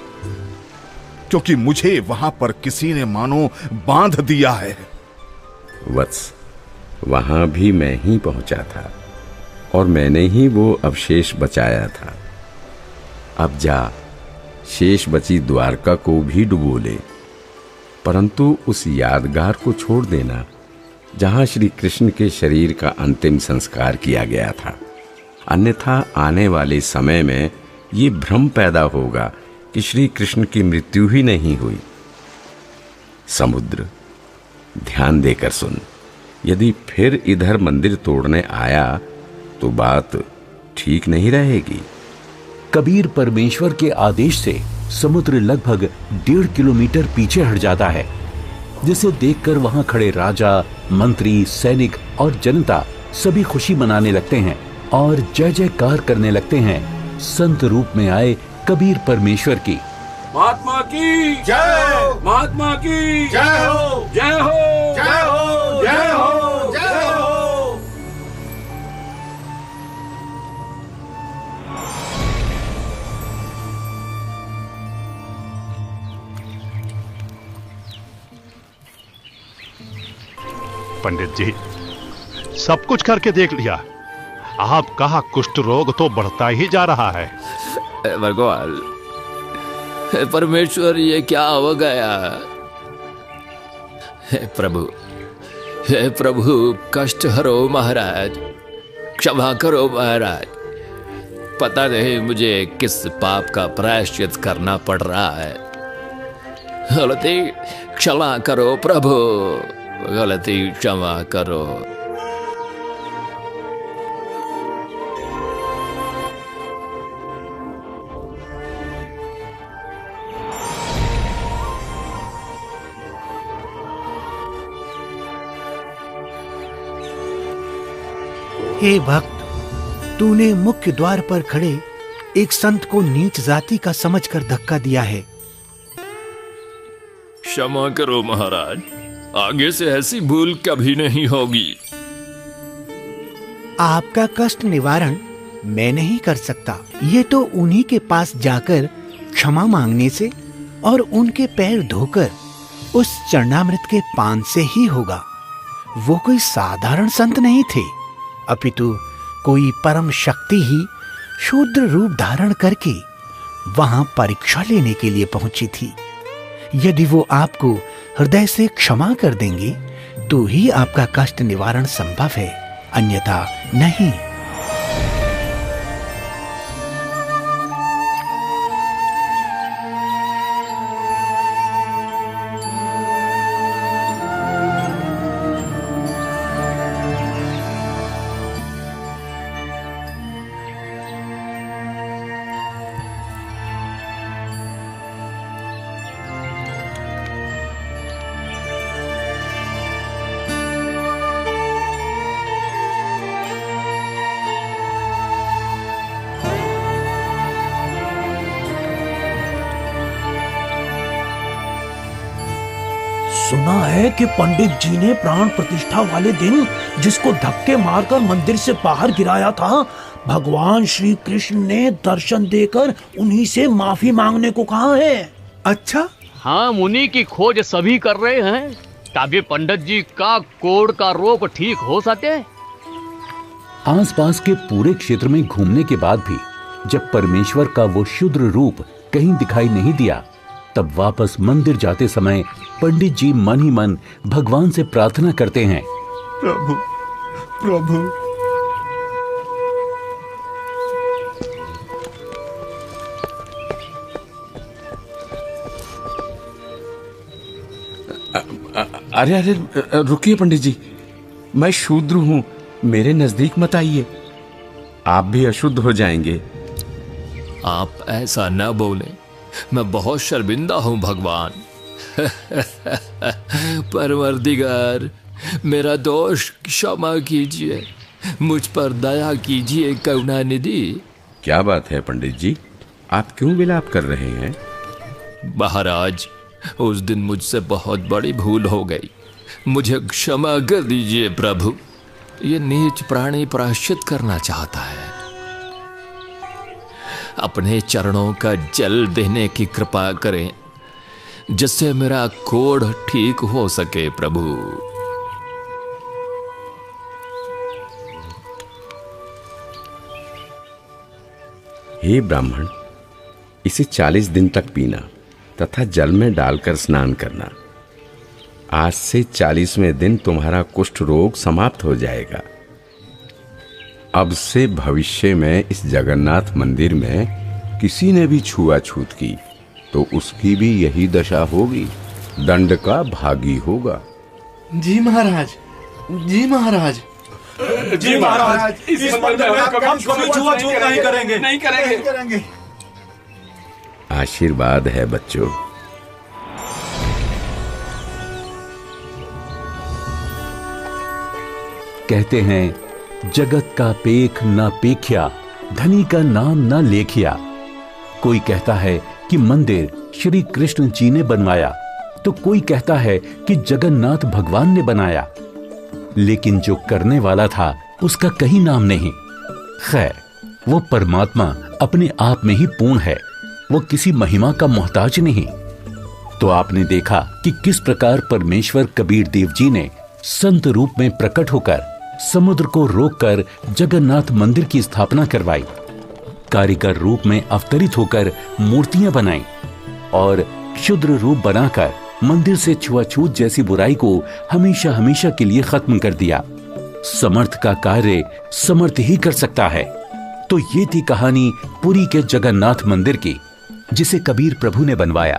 क्योंकि मुझे वहां पर किसी ने मानो बांध दिया है। वत्स, वहां भी मैं ही पहुंचा था और मैंने ही वो अवशेष बचाया था। अब जा, शेष बची द्वारका को भी डुबो ले, परंतु उस यादगार को छोड़ देना जहां श्री कृष्ण के शरीर का अंतिम संस्कार किया गया था। अन्यथा आने वाले समय में ये भ्रम पैदा होगा कि श्री कृष्ण की मृत्यु ही नहीं हुई। समुद्र, ध्यान देकर सुन। यदि फिर इधर मंदिर तोड़ने आया तो बात ठीक नहीं रहेगी। कबीर परमेश्वर के आदेश से समुद्र लगभग 1.5 किलोमीटर पीछे हट जाता है, जिसे देखकर वहां खड़े राजा, मंत्री, सैनिक और जनता सभी खुशी मनाने लगते हैं और जय जयकार करने लगते हैं संत रूप में आए कबीर परमेश्वर की। महात्मा की जय हो, महात्मा की जय हो, जय हो, जय हो, जय हो, जय हो। पंडित जी, सब कुछ करके देख लिया, आपका कुष्ठ रोग तो बढ़ता ही जा रहा है। भगवान, परमेश्वर, ये क्या हो गया? हे प्रभु, कष्ट हरो महाराज, क्षमा करो महाराज। पता नहीं मुझे किस पाप का प्रायश्चित करना पड़ रहा है। गलती क्षमा करो प्रभु, गलती क्षमा करो। हे भक्त, तूने मुख्य द्वार पर खड़े एक संत को नीच जाति का समझकर धक्का दिया है। क्षमा करो महाराज, आगे से ऐसी भूल कभी नहीं होगी। आपका कष्ट निवारण मैं नहीं कर सकता, ये तो उन्हीं के पास जाकर क्षमा मांगने से और उनके पैर धोकर उस चरणामृत के पान से ही होगा। वो कोई साधारण संत नहीं थे, अपितु कोई परम शक्ति ही शूद्र रूप धारण करके वहां परीक्षा लेने के लिए पहुंची थी। यदि वो आपको हृदय से क्षमा कर देंगे तो ही आपका कष्ट निवारण संभव है, अन्यथा नहीं। सुना है कि पंडित जी ने प्राण प्रतिष्ठा वाले दिन जिसको धक्के मारकर मंदिर से बाहर गिराया था, भगवान श्री कृष्ण ने दर्शन देकर उन्हीं से माफी मांगने को कहा है। अच्छा, हाँ, मुनि की खोज सभी कर रहे हैं ताकि पंडित जी का कोढ़ का रोग ठीक हो सके। आसपास के पूरे क्षेत्र में घूमने के बाद भी जब परमेश्वर का वो शूद्र रूप कहीं दिखाई नहीं दिया, तब वापस मंदिर जाते समय पंडित जी मन ही मन भगवान से प्रार्थना करते हैं, प्रभु प्रभु अरे अरे रुकिए पंडित जी, मैं शूद्र हूं, मेरे नजदीक मत आइए, आप भी अशुद्ध हो जाएंगे। आप ऐसा न बोले, मैं बहुत शर्मिंदा हूं भगवान। परवरदिगार, मेरा दोष क्षमा कीजिए, मुझ पर दया कीजिए करुणानिधि। क्या बात है पंडित जी, आप क्यों विलाप कर रहे हैं? महाराज, उस दिन मुझसे बहुत बड़ी भूल हो गई, मुझे क्षमा कर दीजिए प्रभु। ये नीच प्राणी प्रायश्चित करना चाहता है, अपने चरणों का जल देने की कृपा करें जिससे मेरा कोढ़ ठीक हो सके प्रभु। हे ब्राह्मण, इसे 40 दिन तक पीना तथा जल में डालकर स्नान करना। आज से 40वें दिन तुम्हारा कुष्ठ रोग समाप्त हो जाएगा। अब से भविष्य में इस जगन्नाथ मंदिर में किसी ने भी छुआछूत की तो उसकी भी यही दशा होगी, दंड का भागी होगा। जी महाराज, जी महाराज, जी महाराज, इस मंदिर में हम कभी छुआछूत नहीं करेंगे, नहीं करेंगे। आशीर्वाद है बच्चों। कहते हैं, जगत का पेख न पेख्या, धनी का नाम न लेखिया। कोई कहता है कि मंदिर श्री कृष्ण जी ने बनवाया, तो कोई कहता है कि जगन्नाथ भगवान ने बनाया, लेकिन जो करने वाला था उसका कहीं नाम नहीं। खैर, वो परमात्मा अपने आप में ही पूर्ण है, वो किसी महिमा का मोहताज नहीं। तो आपने देखा कि किस प्रकार परमेश्वर कबीर देव जी ने संत रूप में प्रकट होकर समुद्र को रोककर जगन्नाथ मंदिर की स्थापना करवाई, कारीगर रूप में अवतरित होकर मूर्तियां बनाई और क्षुद्र रूप बनाकर मंदिर से छुआछूत जैसी बुराई को हमेशा हमेशा के लिए खत्म कर दिया। समर्थ का कार्य समर्थ ही कर सकता है। तो ये थी कहानी पुरी के जगन्नाथ मंदिर की, जिसे कबीर प्रभु ने बनवाया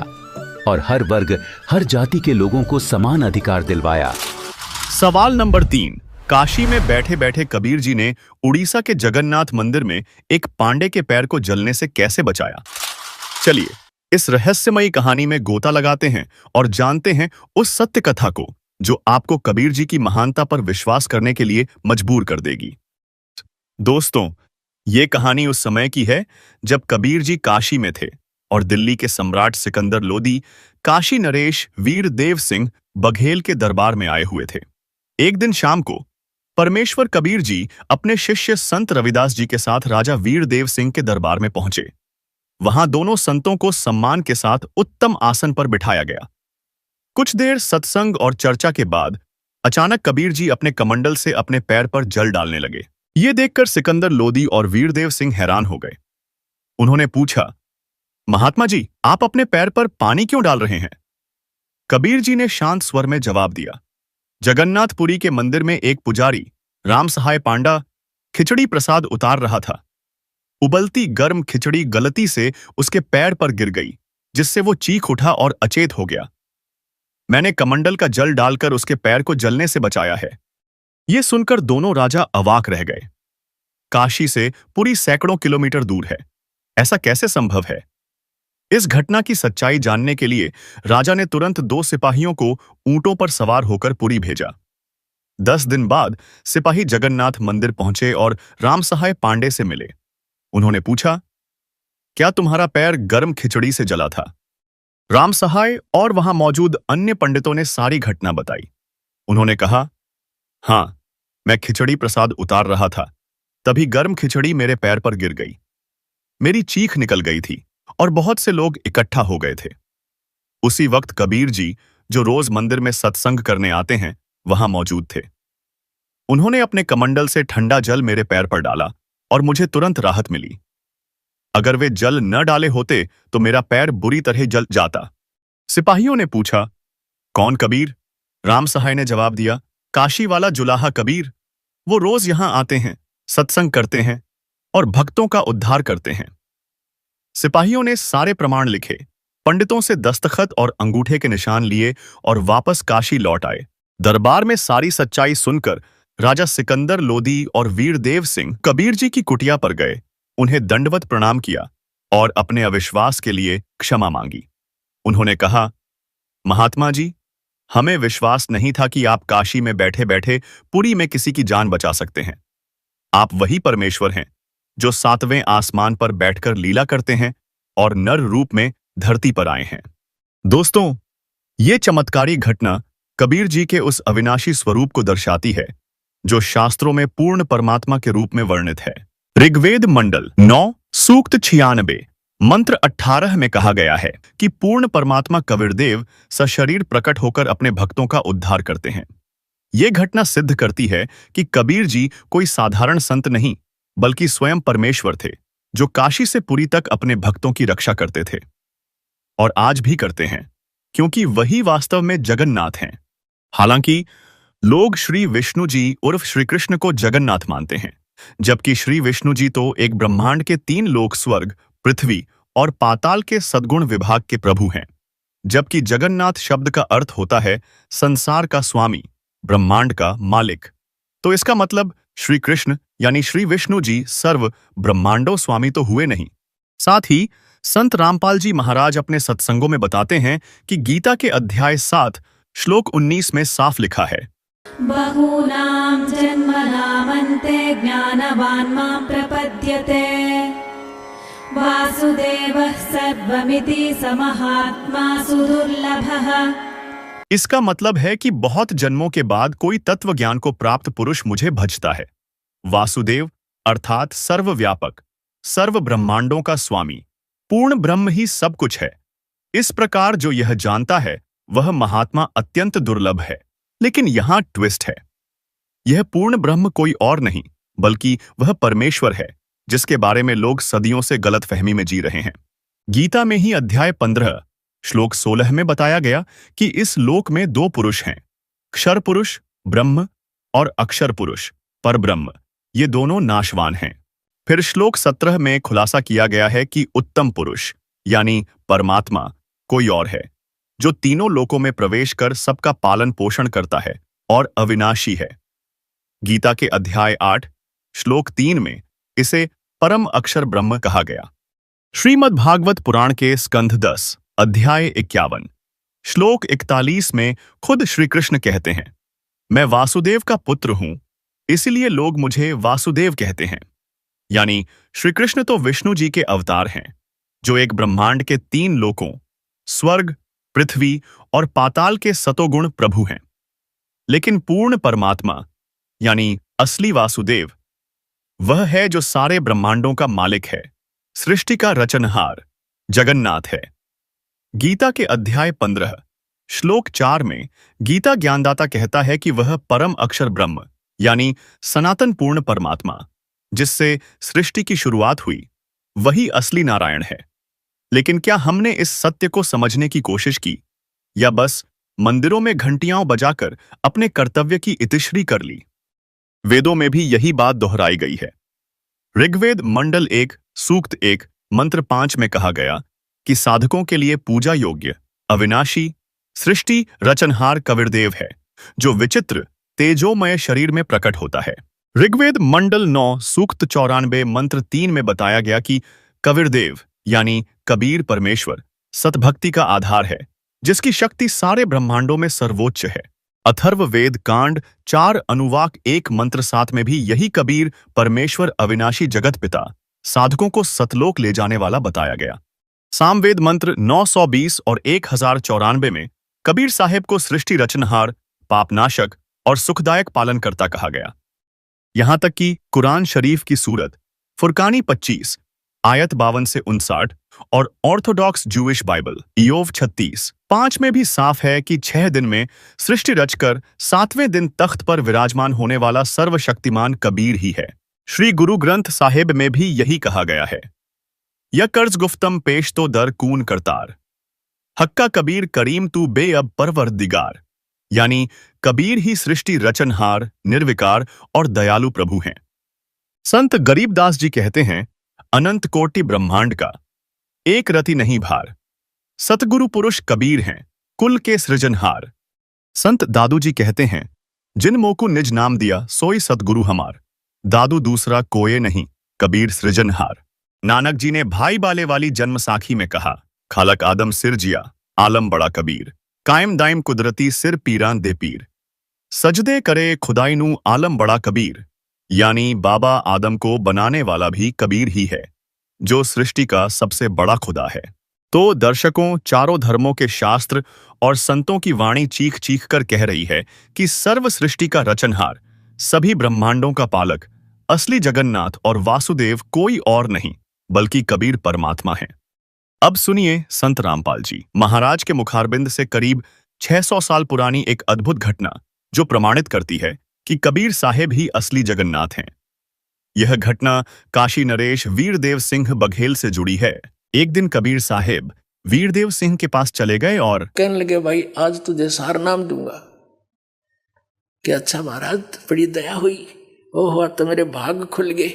और हर वर्ग हर जाति के लोगों को समान अधिकार दिलवाया। सवाल नंबर 3। काशी में बैठे बैठे कबीर जी ने उड़ीसा के जगन्नाथ मंदिर में एक पांडे के पैर को जलने से कैसे बचाया? चलिए इस रहस्यमयी कहानी में गोता लगाते हैं और जानते हैं उस सत्य कथा को जो आपको कबीर जी की महानता पर विश्वास करने के लिए मजबूर कर देगी। दोस्तों, ये कहानी उस समय की है जब कबीर जी काशी में थे और दिल्ली के सम्राट सिकंदर लोदी काशी नरेश वीर देव सिंह बघेल के दरबार में आए हुए थे। एक दिन शाम को परमेश्वर कबीर जी अपने शिष्य संत रविदास जी के साथ राजा वीर देव सिंह के दरबार में पहुंचे। वहां दोनों संतों को सम्मान के साथ उत्तम आसन पर बिठाया गया। कुछ देर सत्संग और चर्चा के बाद अचानक कबीर जी अपने कमंडल से अपने पैर पर जल डालने लगे। ये देखकर सिकंदर लोदी और वीरदेव सिंह हैरान हो गए। उन्होंने पूछा, महात्मा जी, आप अपने पैर पर पानी क्यों डाल रहे हैं? कबीर जी ने शांत स्वर में जवाब दिया, जगन्नाथपुरी के मंदिर में एक पुजारी राम सहाय पांडा खिचड़ी प्रसाद उतार रहा था। उबलती गर्म खिचड़ी गलती से उसके पैर पर गिर गई, जिससे वो चीख उठा और अचेत हो गया। मैंने कमंडल का जल डालकर उसके पैर को जलने से बचाया है। यह सुनकर दोनों राजा अवाक रह गए। काशी से पुरी सैकड़ों किलोमीटर दूर है, ऐसा कैसे संभव है? इस घटना की सच्चाई जानने के लिए राजा ने तुरंत 2 सिपाहियों को ऊंटों पर सवार होकर पुरी भेजा। 10 दिन बाद सिपाही जगन्नाथ मंदिर पहुंचे और राम सहाय पांडे से मिले। उन्होंने पूछा, क्या तुम्हारा पैर गर्म खिचड़ी से जला था? राम सहाय और वहां मौजूद अन्य पंडितों ने सारी घटना बताई। उन्होंने कहा, हाँ, मैं खिचड़ी प्रसाद उतार रहा था, तभी गर्म खिचड़ी मेरे पैर पर गिर गई। मेरी चीख निकल गई थी और बहुत से लोग इकट्ठा हो गए थे। उसी वक्त कबीर जी, जो रोज मंदिर में सत्संग करने आते हैं, वहां मौजूद थे। उन्होंने अपने कमंडल से ठंडा जल मेरे पैर पर डाला और मुझे तुरंत राहत मिली। अगर वे जल न डाले होते तो मेरा पैर बुरी तरह जल जाता। सिपाहियों ने पूछा, कौन कबीर? राम सहाय ने जवाब दिया, काशी वाला जुलाहा कबीर। वो रोज यहां आते हैं, सत्संग करते हैं और भक्तों का उद्धार करते हैं। सिपाहियों ने सारे प्रमाण लिखे, पंडितों से दस्तखत और अंगूठे के निशान लिए और वापस काशी लौट आए। दरबार में सारी सच्चाई सुनकर राजा सिकंदर लोदी और वीरदेव सिंह कबीर जी की कुटिया पर गए, उन्हें दंडवत प्रणाम किया और अपने अविश्वास के लिए क्षमा मांगी। उन्होंने कहा, महात्मा जी, हमें विश्वास नहीं था कि आप काशी में बैठे बैठे पुरी में किसी की जान बचा सकते हैं। आप वही परमेश्वर हैं जो 7वें आसमान पर बैठकर लीला करते हैं और नर रूप में धरती पर आए हैं। दोस्तों, ये चमत्कारी घटना कबीर जी के उस अविनाशी स्वरूप को दर्शाती है जो शास्त्रों में पूर्ण परमात्मा के रूप में वर्णित है। ऋग्वेद मंडल 9 सूक्त 96 मंत्र 18 में कहा गया है कि पूर्ण परमात्मा कबीरदेव सशरीर प्रकट होकर अपने भक्तों का उद्धार करते हैं। यह घटना सिद्ध करती है कि कबीर जी कोई साधारण संत नहीं, बल्कि स्वयं परमेश्वर थे, जो काशी से पुरी तक अपने भक्तों की रक्षा करते थे और आज भी करते हैं, क्योंकि वही वास्तव में जगन्नाथ हैं। हालांकि लोग श्री विष्णु जी उर्फ श्री कृष्ण को जगन्नाथ मानते हैं, जबकि श्री विष्णु जी तो एक ब्रह्मांड के 3 लोक, स्वर्ग, पृथ्वी और पाताल के सद्गुण विभाग के प्रभु हैं। जबकि जगन्नाथ शब्द का अर्थ होता है संसार का स्वामी, ब्रह्मांड का मालिक। तो इसका मतलब श्री कृष्ण यानी श्री विष्णु जी सर्व ब्रह्मांडों स्वामी तो हुए नहीं। साथ ही संत रामपाल जी महाराज अपने सत्संगों में बताते हैं कि गीता के अध्याय 7 श्लोक 19 में साफ लिखा है, बहूनां जन्मनामन्ते ज्ञानवान् मां प्रपद्यते वासुदेवः सर्वमिति समहात्मा सुदुर्लभः। इसका मतलब है कि बहुत जन्मों के बाद कोई तत्व ज्ञान को प्राप्त पुरुष मुझे भजता है। वासुदेव अर्थात सर्वव्यापक, सर्व ब्रह्मांडों का स्वामी, पूर्ण ब्रह्म ही सब कुछ है। इस प्रकार जो यह जानता है वह महात्मा अत्यंत दुर्लभ है। लेकिन यहां ट्विस्ट है। यह पूर्ण ब्रह्म कोई और नहीं बल्कि वह परमेश्वर है, जिसके बारे में लोग सदियों से गलतफहमी में जी रहे हैं। गीता में ही अध्याय 15 श्लोक 16 में बताया गया कि इस लोक में दो पुरुष हैं, क्षर पुरुष ब्रह्म और अक्षर पुरुष परब्रह्म। ये दोनों नाशवान हैं। फिर श्लोक 17 में खुलासा किया गया है कि उत्तम पुरुष यानी परमात्मा कोई और है, जो तीनों लोकों में प्रवेश कर सबका पालन पोषण करता है और अविनाशी है। गीता के अध्याय 8 श्लोक 3 में इसे परम अक्षर ब्रह्म कहा गया। श्रीमद् भागवत पुराण के स्कंध 10 अध्याय 51 श्लोक 41 में खुद श्री कृष्ण कहते हैं, मैं वासुदेव का पुत्र हूं, इसलिए लोग मुझे वासुदेव कहते हैं। यानी श्री कृष्ण तो विष्णु जी के अवतार हैं, जो एक ब्रह्मांड के 3 लोकों स्वर्ग, पृथ्वी और पाताल के सतोगुण प्रभु हैं। लेकिन पूर्ण परमात्मा यानी असली वासुदेव वह है जो सारे ब्रह्मांडों का मालिक है, सृष्टि का रचनहार, जगन्नाथ है। गीता के अध्याय 15 श्लोक 4 में गीता ज्ञानदाता कहता है कि वह परम अक्षर ब्रह्म यानी सनातन पूर्ण परमात्मा, जिससे सृष्टि की शुरुआत हुई, वही असली नारायण है। लेकिन क्या हमने इस सत्य को समझने की कोशिश की, या बस मंदिरों में घंटियां बजाकर अपने कर्तव्य की इतिश्री कर ली? वेदों में भी यही बात दोहराई गई है। ऋग्वेद मंडल 1 सूक्त 1 मंत्र 5 में कहा गया कि साधकों के लिए पूजा योग्य अविनाशी सृष्टि रचनहार कबीरदेव है, जो विचित्र तेजोमय शरीर में प्रकट होता है। ऋग्वेद मंडल 9 सूक्त 94 मंत्र 3 में बताया गया कि कबीरदेव यानी कबीर परमेश्वर सतभक्ति का आधार है, जिसकी शक्ति सारे ब्रह्मांडों में सर्वोच्च है। अथर्ववेद कांड 4 अनुवाक 1 मंत्र 7 में भी यही कबीर परमेश्वर अविनाशी जगत पिता साधकों को सतलोक ले जाने वाला बताया गया। सामवेद मंत्र 920 और 1094 में कबीर साहेब को सृष्टि रचनहार, पापनाशक और सुखदायक पालनकर्ता कहा गया। यहां तक कि कुरान शरीफ की सूरत फुरकानी 25 आयत 52 से 59 और ऑर्थोडॉक्स जूइश बाइबल इयोव 36:5 में भी साफ है कि 6 दिन में सृष्टि रचकर 7वें दिन तख्त पर विराजमान होने वाला सर्वशक्तिमान कबीर ही है। श्री गुरु ग्रंथ साहिब में भी यही कहा गया है, यह कर्ज गुफ्तम पेश तो दर कून करतार, हक्का कबीर करीम तू बे अब परवरदिगार। यानी कबीर ही सृष्टि रचनहार, निर्विकार और दयालु प्रभु हैं। संत गरीबदास जी कहते हैं, अनंत कोटि ब्रह्मांड का एक रति नहीं भार, सतगुरु पुरुष कबीर हैं, कुल के सृजनहार। संत दादू जी कहते हैं, जिन मोकु निज नाम दिया सोई सतगुरु हमार, दादू दूसरा कोये नहीं, कबीर सृजनहार। नानक जी ने भाई बाले वाली जन्म साखी में कहा, खालक आदम सिर जिया, आलम बड़ा कबीर, कायम दायम कुदरती सिर पीरान दे पीर, सजदे करे खुदाई नू आलम बड़ा कबीर। यानी बाबा आदम को बनाने वाला भी कबीर ही है, जो सृष्टि का सबसे बड़ा खुदा है। तो दर्शकों, चारों धर्मों के शास्त्र और संतों की वाणी चीख चीख कर कह रही है कि सर्व सृष्टि का रचनहार, सभी ब्रह्मांडों का पालक, असली जगन्नाथ और वासुदेव कोई और नहीं बल्कि कबीर परमात्मा है। अब सुनिए संत रामपाल जी महाराज के मुखारबिंद से करीब 600 साल पुरानी एक अद्भुत घटना, जो प्रमाणित करती है कि कबीर साहेब ही असली जगन्नाथ हैं। यह घटना काशी नरेश वीरदेव सिंह बघेल से जुड़ी है। एक दिन कबीर साहेब वीरदेव सिंह के पास चले गए और कहने लगे, भाई आज तुझे सार नाम दूंगा। कि अच्छा महाराज, बड़ी दया हुई, ओह तो मेरे भाग खुल गए।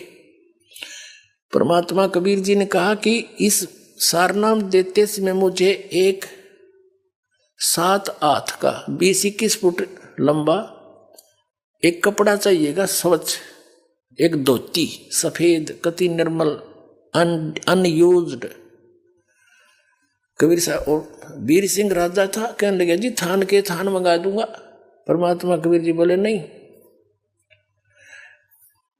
परमात्मा कबीर जी ने कहा कि इस सारनाम देते समय मुझे एक 7 हाथ का 20-21 फुट लंबा एक कपड़ा चाहिएगा, स्वच्छ, एक धोती सफेद कति निर्मल अनयूज्ड। कबीर साहब और वीर सिंह राजा था, कहने लगे जी थान के थान मंगा दूंगा। परमात्मा कबीर जी बोले नहीं,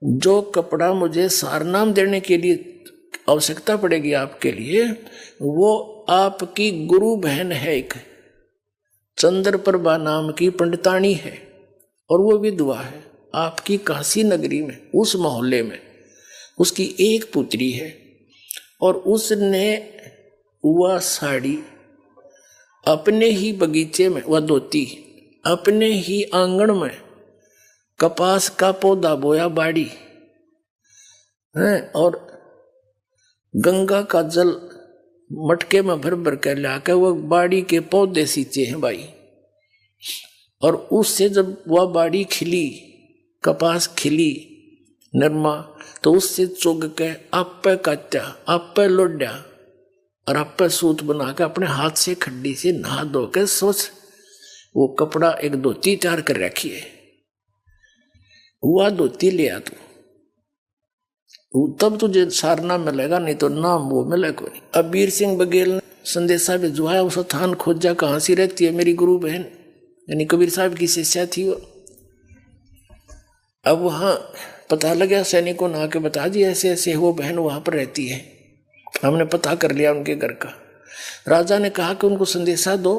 जो कपड़ा मुझे सारनाम देने के लिए आवश्यकता पड़ेगी आपके लिए, वो आपकी गुरु बहन है, एक चंद्रप्रभा नाम की पंडितानी है, और वो विधवा है आपकी काशी नगरी में, उस मोहल्ले में उसकी एक पुत्री है, और उसने वह साड़ी अपने ही बगीचे में, वह धोती अपने ही आंगन में कपास का पौधा बोया बाड़ी है, और गंगा का जल मटके में भर भर कर लाकर वो बाड़ी के पौधे सींचे हैं भाई। और उससे जब वह बाड़ी खिली, कपास खिली, नरमा, तो उससे चुग के आप पे कात्या, आप पे लोड्या और आप पे सूत बना के अपने हाथ से खड्डी से नहा धो के सोच वो कपड़ा एक धोती तैयार कर रखी है, वह धोती ले आ तू, तब तुझे सारना मिलेगा, नहीं तो नाम वो मिले कोई। अब वीर सिंह बघेल ने संदेशा भिजवाया, उस स्थान खोजा कहाँ सी रहती है मेरी गुरु बहन, यानी कबीर साहब की शिष्या थी वो। अब वहाँ पता लगा, सैनिकों ने आके बता दिया ऐसे ऐसे वो बहन वहाँ पर रहती है, हमने पता कर लिया उनके घर का। राजा ने कहा कि उनको संदेशा दो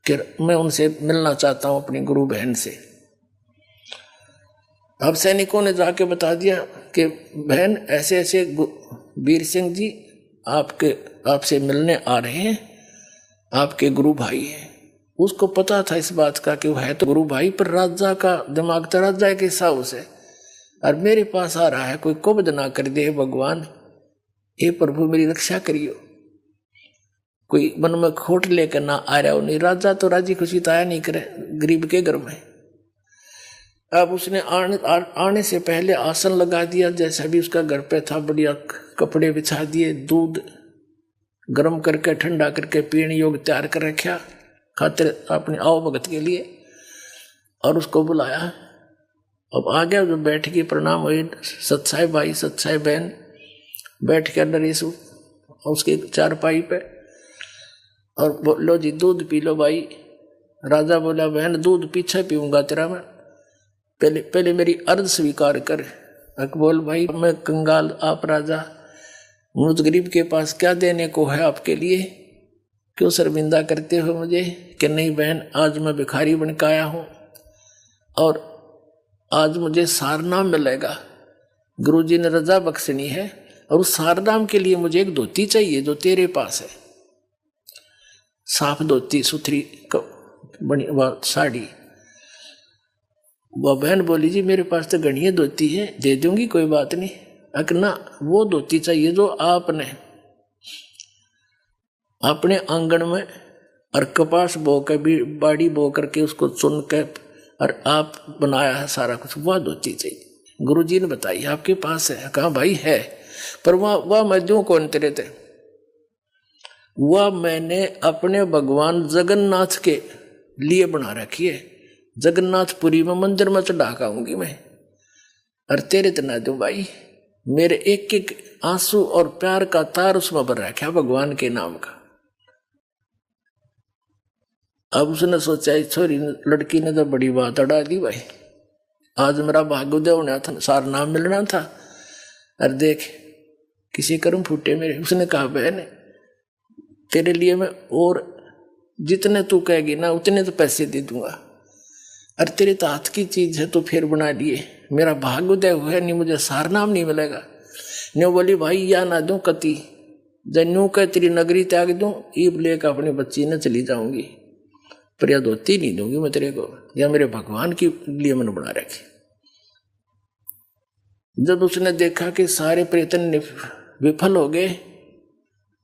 कि मैं उनसे मिलना चाहता हूँ अपनी गुरु बहन से। अब सैनिकों ने जाके बता दिया कि बहन ऐसे ऐसे वीर सिंह जी आपसे मिलने आ रहे हैं, आपके गुरु भाई हैं। उसको पता था इस बात का कि वो है तो गुरु भाई, पर राजा का दिमाग तो राजा के हिसाब से, और मेरे पास आ रहा है, कोई कुबद ना कर दे भगवान, हे प्रभु मेरी रक्षा करियो, कोई मन में खोट लेकर ना आ रहा हो। नहीं, राजा तो राजी खुशी तो आया नहीं करे गरीब के घर में। अब उसने आने से पहले आसन लगा दिया, जैसा भी उसका घर पे था, बढ़िया कपड़े बिछा दिए, दूध गर्म करके ठंडा करके पीने योग्य तैयार कर रखा खातिर अपने आओ भगत के लिए, और उसको बुलाया। अब आ गया, जो बैठ के प्रणाम हुए, सत्साई भाई सत्साई बहन बैठ कर नरेश उसके चारपाई पे, और बोलो जी दूध पी लो भाई। राजा बोला बहन दूध पीछे पीऊंगा तेरा मैं, पहले मेरी अर्ज स्वीकार कर। बोल भाई मैं कंगाल, आप राजा, मुझ गरीब के पास क्या देने को है आपके लिए, क्यों शर्मिंदा करते हो मुझे? कि नहीं बहन, आज मैं भिखारी बन के आया हूँ और आज मुझे सारनाम मिलेगा, गुरुजी ने रजा बख्शनी है, और उस सारनाम के लिए मुझे एक धोती चाहिए जो तेरे पास है, साफ धोती सुथरी बनी वह साड़ी। वह बहन बोली जी मेरे पास तो गणिये धोती है, दे दूंगी कोई बात नहीं, अकना वो धोती चाहिए जो आपने अपने आंगन में और कपास बो कर भी बाड़ी बो करके उसको चुन के और आप बनाया है सारा कुछ, वह धोती चाहिए। गुरुजी ने बताई आपके पास है? कहा भाई है, पर वह मैं दूं कौन तेरे थे? वह मैंने अपने भगवान जगन्नाथ के लिए बना रखी है, जगन्नाथपुरी में मंदिर में चढ़ा आऊंगी मैं, और तेरे तना दूं भाई। मेरे एक एक आंसू और प्यार का तार उसमें भर रखा भगवान के नाम का। अब उसने सोचा छोरी लड़की ने तो बड़ी बात अड़ा दी भाई, आज मेरा भाग्योदय होना था, सार नाम मिलना था, और देख किसी कर्म फूटे मेरे। उसने कहा बहन तेरे लिए मैं और जितने तू कहेगी ना उतने तो पैसे दे दूंगा, और तेरे तो हाथ की चीज है तो फिर बना लिए, मेरा भाग्योदय हुआ नहीं, मुझे सार नाम नहीं मिलेगा। न्यू बोली भाई या ना दूं कति, जन्यू कह तेरी नगरी त्याग दूं, ईब लेकर अपनी बच्ची ने चली जाऊंगी, पर यह धोती नहीं दूंगी मैं तेरे को, या मेरे भगवान के लिए मैंने बना रखी। जब उसने देखा कि सारे प्रयत्न विफल हो गए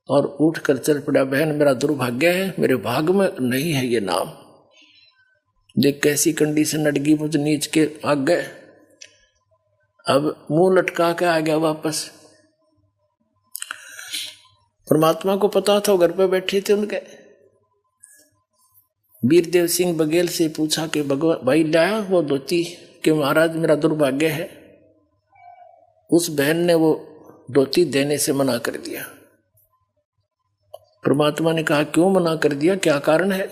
और उठ कर चल पड़ा, बहन मेरा दुर्भाग्य है, मेरे भाग में नहीं है ये नाम। देख कैसी कंडीशन अटगी, मुझे नीच के आ गए, अब मुंह लटका के आ गया वापस। परमात्मा को पता था, घर पे बैठे थे उनके। वीरदेव सिंह बघेल से पूछा कि भाई लाया वो धोती? कि महाराज मेरा दुर्भाग्य है, उस बहन ने वो धोती देने से मना कर दिया। परमात्मा ने कहा क्यों मना कर दिया, क्या कारण है?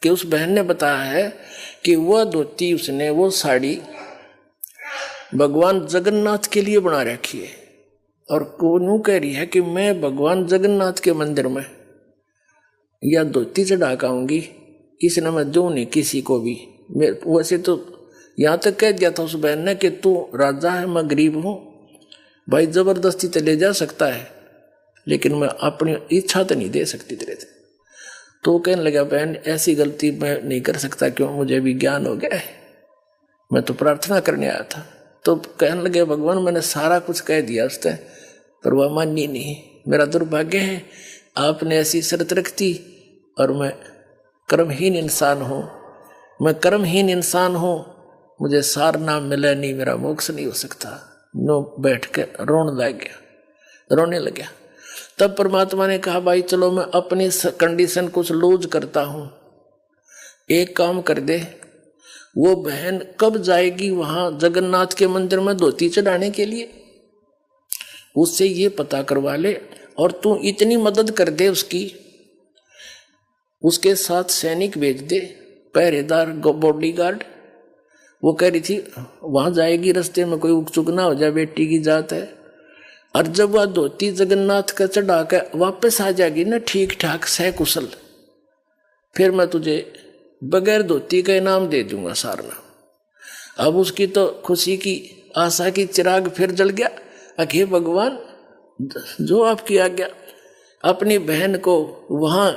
कि उस बहन ने बताया है कि वह धोती उसने, वो साड़ी भगवान जगन्नाथ के लिए बना रखी है, और कोनू कह रही है कि मैं भगवान जगन्नाथ के मंदिर में या धोती चढ़ा के आऊंगी, इसने मैं दूं नहीं किसी को भी। वैसे तो यहाँ तक कह दिया था उस बहन ने कि तू राजा है, मैं गरीब हूँ, भाई जबरदस्ती तो ले जा सकता है, लेकिन मैं अपनी इच्छा तो नहीं दे सकती तेरे से। तो कहने लगा बहन ऐसी गलती मैं नहीं कर सकता, क्यों, मुझे भी ज्ञान हो गया है, मैं तो प्रार्थना करने आया था। तो कहने लगे भगवान मैंने सारा कुछ कह दिया उसने, पर वह मानी नहीं। मेरा दुर्भाग्य है, आपने ऐसी शर्त रख दी और मैं कर्महीन इंसान हूँ, मैं कर्महीन इंसान हूँ, मुझे सार नाम मिला नहीं, मेरा मोक्ष नहीं हो सकता। नो बैठ के रोने लग गया। तब परमात्मा ने कहा भाई चलो मैं अपनी कंडीशन कुछ लूज करता हूँ, एक काम कर दे, वो बहन कब जाएगी वहां जगन्नाथ के मंदिर में धोती चढ़ाने के लिए, उससे ये पता करवा ले और तू इतनी मदद कर दे उसकी, उसके साथ सैनिक भेज दे, पहरेदार बॉडीगार्ड। वो कह रही थी वहां जाएगी रास्ते में कोई उकचुक ना हो जाए, बेटी की जात है, और जब वह धोती जगन्नाथ का चढ़ा कर वापस आ जाएगी ना ठीक ठाक सकुशल, फिर मैं तुझे बगैर धोती का इनाम दे दूंगा सारना। अब उसकी तो खुशी की आशा की चिराग फिर जल गया। अखे भगवान जो आपकी आज्ञा, अपनी बहन को वहां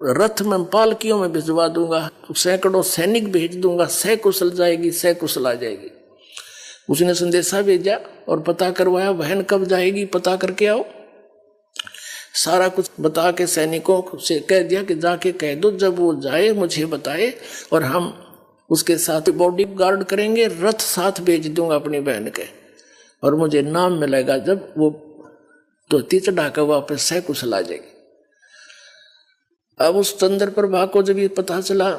रथ में पालकियों में भिजवा दूंगा, सैकड़ों सैनिक भेज दूंगा, सकुशल जाएगी, सकुशल आ जाएगी। उसने संदेशा भेजा और पता करवाया बहन कब जाएगी, पता करके आओ। सारा कुछ बता के सैनिकों से कह दिया कि जाके कह दो जब वो जाए मुझे बताए, और हम उसके साथ बॉडी गार्ड करेंगे, रथ साथ भेज दूंगा अपनी बहन के, और मुझे नाम मिलेगा जब वो धोती चढ़ाकर वापस सकुशल आ जाएगी। अब उस चंद्र प्रभा को जब ये पता चला,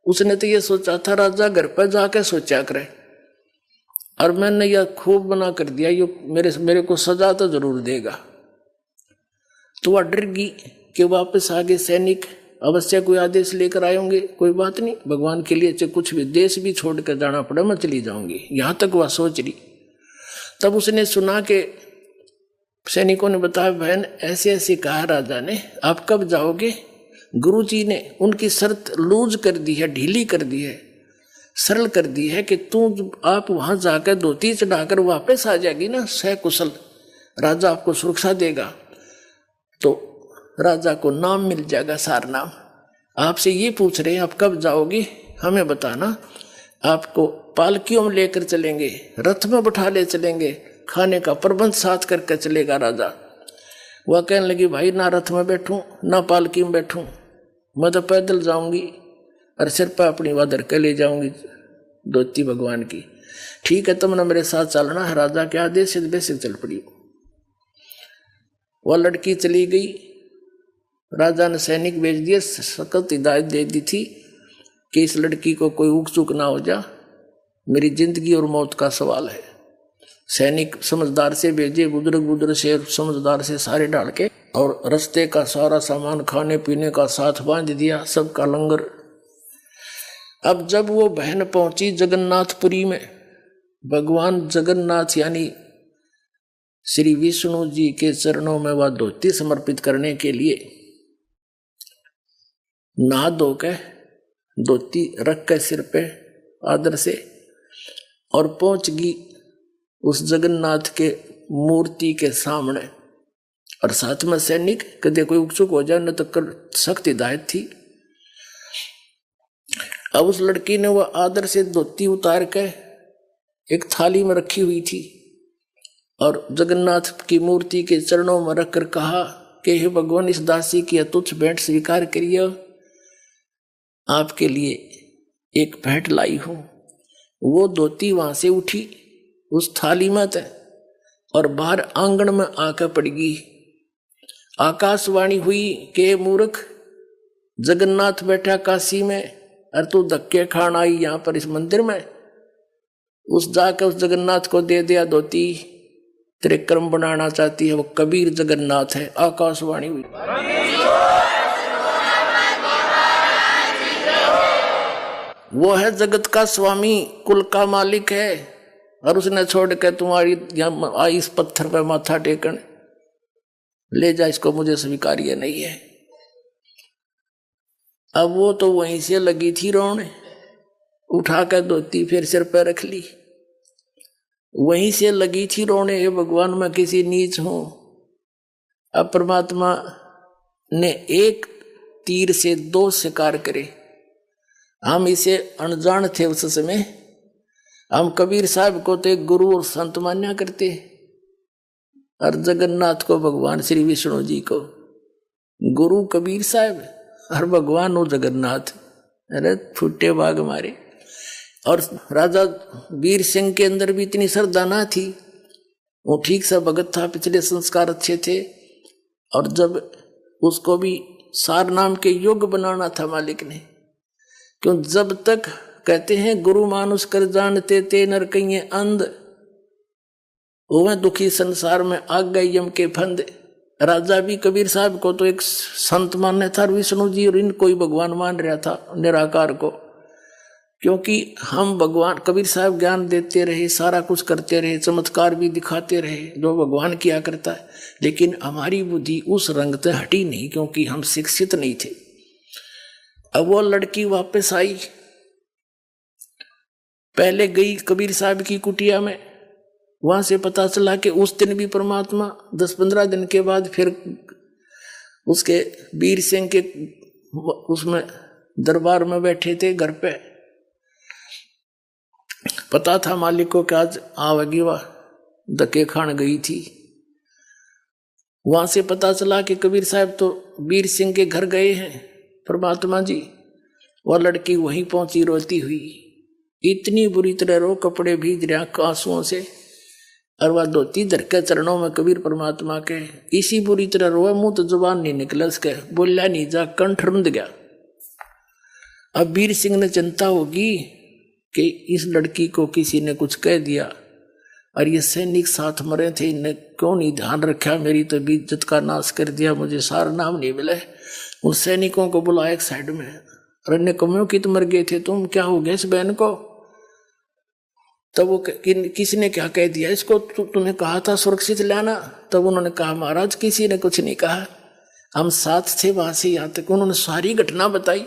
उसने तो ये सोचा था राजा घर पर जाके सोचा करे, और मैंने यह खूब मना कर दिया, ये मेरे को सजा तो जरूर देगा। तो वह डर गई कि वापस आगे सैनिक अवश्य कोई आदेश लेकर आए होंगे, कोई बात नहीं, भगवान के लिए चाहे कुछ भी देश भी छोड़ कर जाना पड़े मैं चली जाऊंगी, यहाँ तक वह सोच रही। तब उसने सुना कि सैनिकों ने बताया बहन ऐसे ऐसे कहा राजा ने, आप कब जाओगे। गुरुजी ने उनकी शर्त लूज कर दी है, ढीली कर दी है, सरल कर दी है कि तू आप वहां जाकर धोती चढ़ाकर वापस आ जाएगी ना सकुशल, राजा आपको सुरक्षा देगा, तो राजा को नाम मिल जाएगा सार नाम। आपसे ये पूछ रहे हैं आप कब जाओगे, हमें बताना, आपको पालकियों में लेकर चलेंगे, रथ में बैठा ले चलेंगे, खाने का प्रबंध साथ करके चलेगा राजा। वह कहने लगी भाई ना रथ में बैठूं ना पालकी में बैठूं, मैं तो पैदल जाऊंगी और सिर पर अपनी वादर के ले जाऊंगी धोती भगवान की। ठीक है तुमने मेरे साथ चलना है, राजा के आदेश से बेसिक चल पड़ी। वह लड़की चली गई, राजा ने सैनिक भेज दिए, सख्त हिदायत दे दी थी कि इस लड़की को कोई उकचुक ना हो जा, मेरी जिंदगी और मौत का सवाल है। सैनिक समझदार से भेजे, बुजुर्ग से समझदार से सारे डाल के, और रास्ते का सारा सामान खाने पीने का साथ बांध दिया, सबका लंगर। अब जब वो बहन पहुंची जगन्नाथपुरी में, भगवान जगन्नाथ यानी श्री विष्णु जी के चरणों में वह धोती समर्पित करने के लिए नहा धो के धोती रख के सिर पे आदर से, और पहुंच गई उस जगन्नाथ के मूर्ति के सामने, और साथ में सैनिक कदे कोई उकचुक हो जाए न तो कर सख्त हिदायत थी। अब उस लड़की ने वह आदर से धोती उतार के एक थाली में रखी हुई थी और जगन्नाथ की मूर्ति के चरणों में रखकर कहा कि हे भगवान इस दासी की तुच्छ भेंट स्वीकार करिए, आपके लिए एक भेंट लाई हूं। वो धोती वहां से उठी उस थाली में थे और बाहर आंगन में आकर पड़ गई। आकाशवाणी हुई कि मूर्ख, जगन्नाथ बैठा काशी में और तू धक्के खान आई यहाँ पर इस मंदिर में। उस जाकर उस जगन्नाथ को दे दिया धोती, तेरे कर्म बनाना चाहती है, वो कबीर जगन्नाथ है। आकाशवाणी हुई। वो है जगत का स्वामी, कुल का मालिक है, और उसने छोड़ के तुम्हारी यहाँ आई इस पत्थर पे माथा टेकन, ले जा इसको, मुझे स्वीकार्य नहीं है। अब वो तो वहीं से लगी थी रोने, उठा कर धोती फिर सिर पर रख ली, वहीं से लगी थी रोने, हे भगवान मैं किसी नीच हूं। अब परमात्मा ने एक तीर से 2 शिकार करे। हम इसे अनजान थे उस समय, हम कबीर साहब को तो एक गुरु और संत मान्या करते, और जगन्नाथ को भगवान श्री विष्णु जी को गुरु कबीर साहब और भगवान हो जगन्नाथ। अरे फुटे बाग मारे। और राजा वीर सिंह के अंदर भी इतनी श्रद्धा ना थी, वो ठीक सा भगत था, पिछले संस्कार अच्छे थे, और जब उसको भी सार नाम के योग बनाना था मालिक ने, क्यों जब तक कहते हैं गुरु मानुष कर जानते ते नर कहिए अंध, वो दुखी संसार में आ गए यम के फंद। राजा भी कबीर साहब को तो एक संत मानने था, विष्णु जी और इनको ही भगवान मान रहा था, निराकार को, क्योंकि हम भगवान कबीर साहब ज्ञान देते रहे, सारा कुछ करते रहे, चमत्कार भी दिखाते रहे जो भगवान किया करता है, लेकिन हमारी बुद्धि उस रंग से हटी नहीं, क्योंकि हम शिक्षित नहीं थे। अब वो लड़की वापस आई, पहले गई कबीर साहब की कुटिया में, वहां से पता चला कि उस दिन भी परमात्मा 10-15 दिन के बाद फिर उसके वीर सिंह के उसमें दरबार में बैठे थे घर पे। पता था मालिक को कि आज आवेगी, वह धक्के खान गई थी। वहां से पता चला कि कबीर साहब तो वीर सिंह के घर गए हैं परमात्मा जी। वह लड़की वहीं पहुंची रोती हुई, इतनी बुरी तरह रो, कपड़े भीज रहे आंसुओं से, और वह धोती धर के चरणों में कबीर परमात्मा के इसी बुरी तरह रोए, मुंह तो जुबान नहीं निकला उसके, बोला नहीं जा, कंठ रुंध गया। अब वीर सिंह ने चिंता होगी कि इस लड़की को किसी ने कुछ कह दिया, और ये सैनिक साथ मरे थे, इन्हें क्यों नहीं ध्यान रखा, मेरी तो इज्जत का नाश कर दिया, मुझे सार नाम नहीं मिले। उन सैनिकों को बुलाया एक साइड में, और अन्य कमियों की तो मर गए थे, तुम क्या हो गया इस बहन को? तब वो किसी ने क्या कह दिया इसको, तुम्हें कहा था सुरक्षित लाना। तब उन्होंने कहा महाराज किसी ने कुछ नहीं कहा, हम साथ थे वहां से यहाँ तक। उन्होंने सारी घटना बताई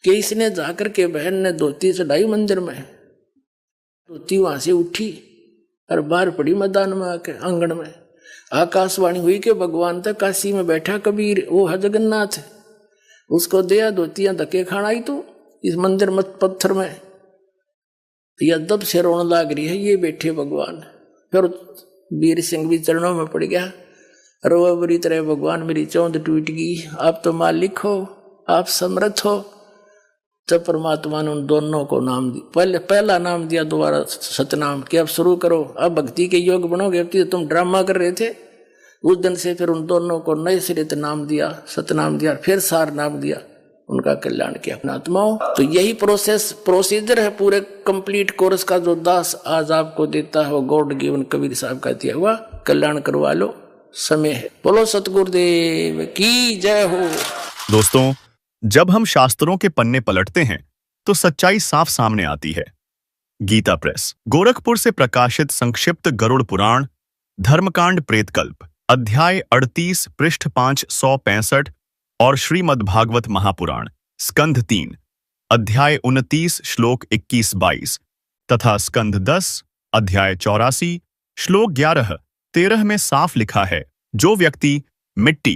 कि इसने जाकर के बहन ने धोती चढ़ाई मंदिर में, धोती वहां से उठी और बाहर पड़ी मैदान में आके आंगन में। आकाशवाणी हुई कि भगवान तक काशी में बैठा कबीर, वो है जगन्नाथ, उसको दिया धोतियां धक्के खाना आई तो इस मंदिर मत पत्थर में, या दब से रोने लाग रही है ये बैठे भगवान। फिर वीर सिंह भी चरणों में पड़ गया, रो बुरी तरह, भगवान मेरी चौंध टूट गई, आप तो मालिक हो, आप समर्थ हो। तब परमात्मा ने उन दोनों को नाम दिया, पहला नाम दिया, दोबारा सतनाम कि अब शुरू करो, अब भक्ति के योग बनोगे। अब तो तुम ड्रामा कर रहे थे। उस दिन से फिर उन दोनों को नए सिरे से नाम दिया, सतनाम दिया, फिर सार नाम दिया, उनका कल्याण किया अपना आत्माओं। तो यही प्रोसीजर है पूरे कंप्लीट कोर्स का, जो दास आज आपको देता है वो गॉड गिवन कबीर साहब का दिया हुआ, कल्याण करवा लो, समय है। बोलो सतगुरुदेव की जय हो। दोस्तों, जब हम शास्त्रों के पन्ने पलटते हैं तो सच्चाई साफ सामने आती है। गीता प्रेस गोरखपुर से प्रकाशित संक्षिप्त गरुड़ पुराण धर्मकांड प्रेतकल्प अध्याय 38 पृष्ठ 565 और श्रीमद् भागवत महापुराण स्कंध 3 अध्याय 29 श्लोक 21-22 तथा स्कंध 10 अध्याय 84 श्लोक 11-13 में साफ लिखा है, जो व्यक्ति मिट्टी,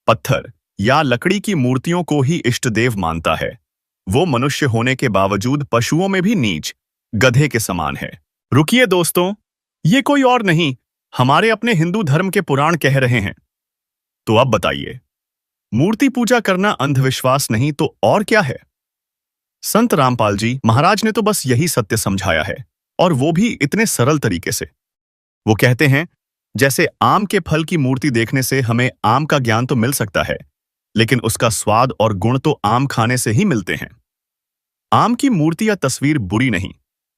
पत्थर या लकड़ी की मूर्तियों को ही इष्ट देव मानता है, वो मनुष्य होने के बावजूद पशुओं में भी नीच, गधे के समान है। रुकिए दोस्तों, ये कोई और नहीं, हमारे अपने हिंदू धर्म के पुराण कह रहे हैं। तो अब बताइए, मूर्ति पूजा करना अंधविश्वास नहीं तो और क्या है? संत रामपाल जी महाराज ने तो बस यही सत्य समझाया है, और वो भी इतने सरल तरीके से। वो कहते हैं, जैसे आम के फल की मूर्ति देखने से हमें आम का ज्ञान तो मिल सकता है, लेकिन उसका स्वाद और गुण तो आम खाने से ही मिलते हैं। आम की मूर्ति या तस्वीर बुरी नहीं,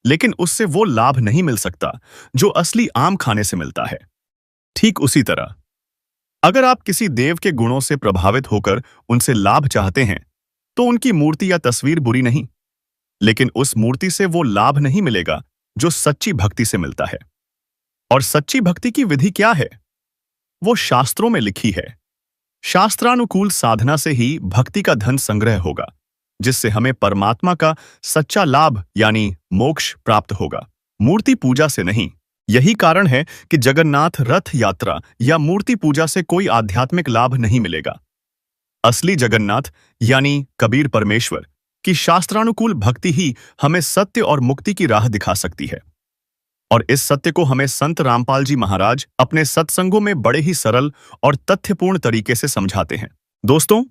लेकिन उससे वो लाभ नहीं मिल सकता जो असली आम खाने से मिलता है। ठीक उसी तरह अगर आप किसी देव के गुणों से प्रभावित होकर उनसे लाभ चाहते हैं, तो उनकी मूर्ति या तस्वीर बुरी नहीं, लेकिन उस मूर्ति से वो लाभ नहीं मिलेगा जो सच्ची भक्ति से मिलता है। और सच्ची भक्ति की विधि क्या है? वो शास्त्रों में लिखी है। शास्त्रानुकूल साधना से ही भक्ति का धन संग्रह होगा, जिससे हमें परमात्मा का सच्चा लाभ यानी मोक्ष प्राप्त होगा, मूर्ति पूजा से नहीं। यही कारण है कि जगन्नाथ रथ यात्रा या मूर्ति पूजा से कोई आध्यात्मिक लाभ नहीं मिलेगा। असली जगन्नाथ यानी कबीर परमेश्वर की शास्त्रानुकूल भक्ति ही हमें सत्य और मुक्ति की राह दिखा सकती है। और इस सत्य को हमें संत रामपाल जी महाराज अपने सत्संगों में बड़े ही सरल और तथ्यपूर्ण तरीके से समझाते हैं। दोस्तों,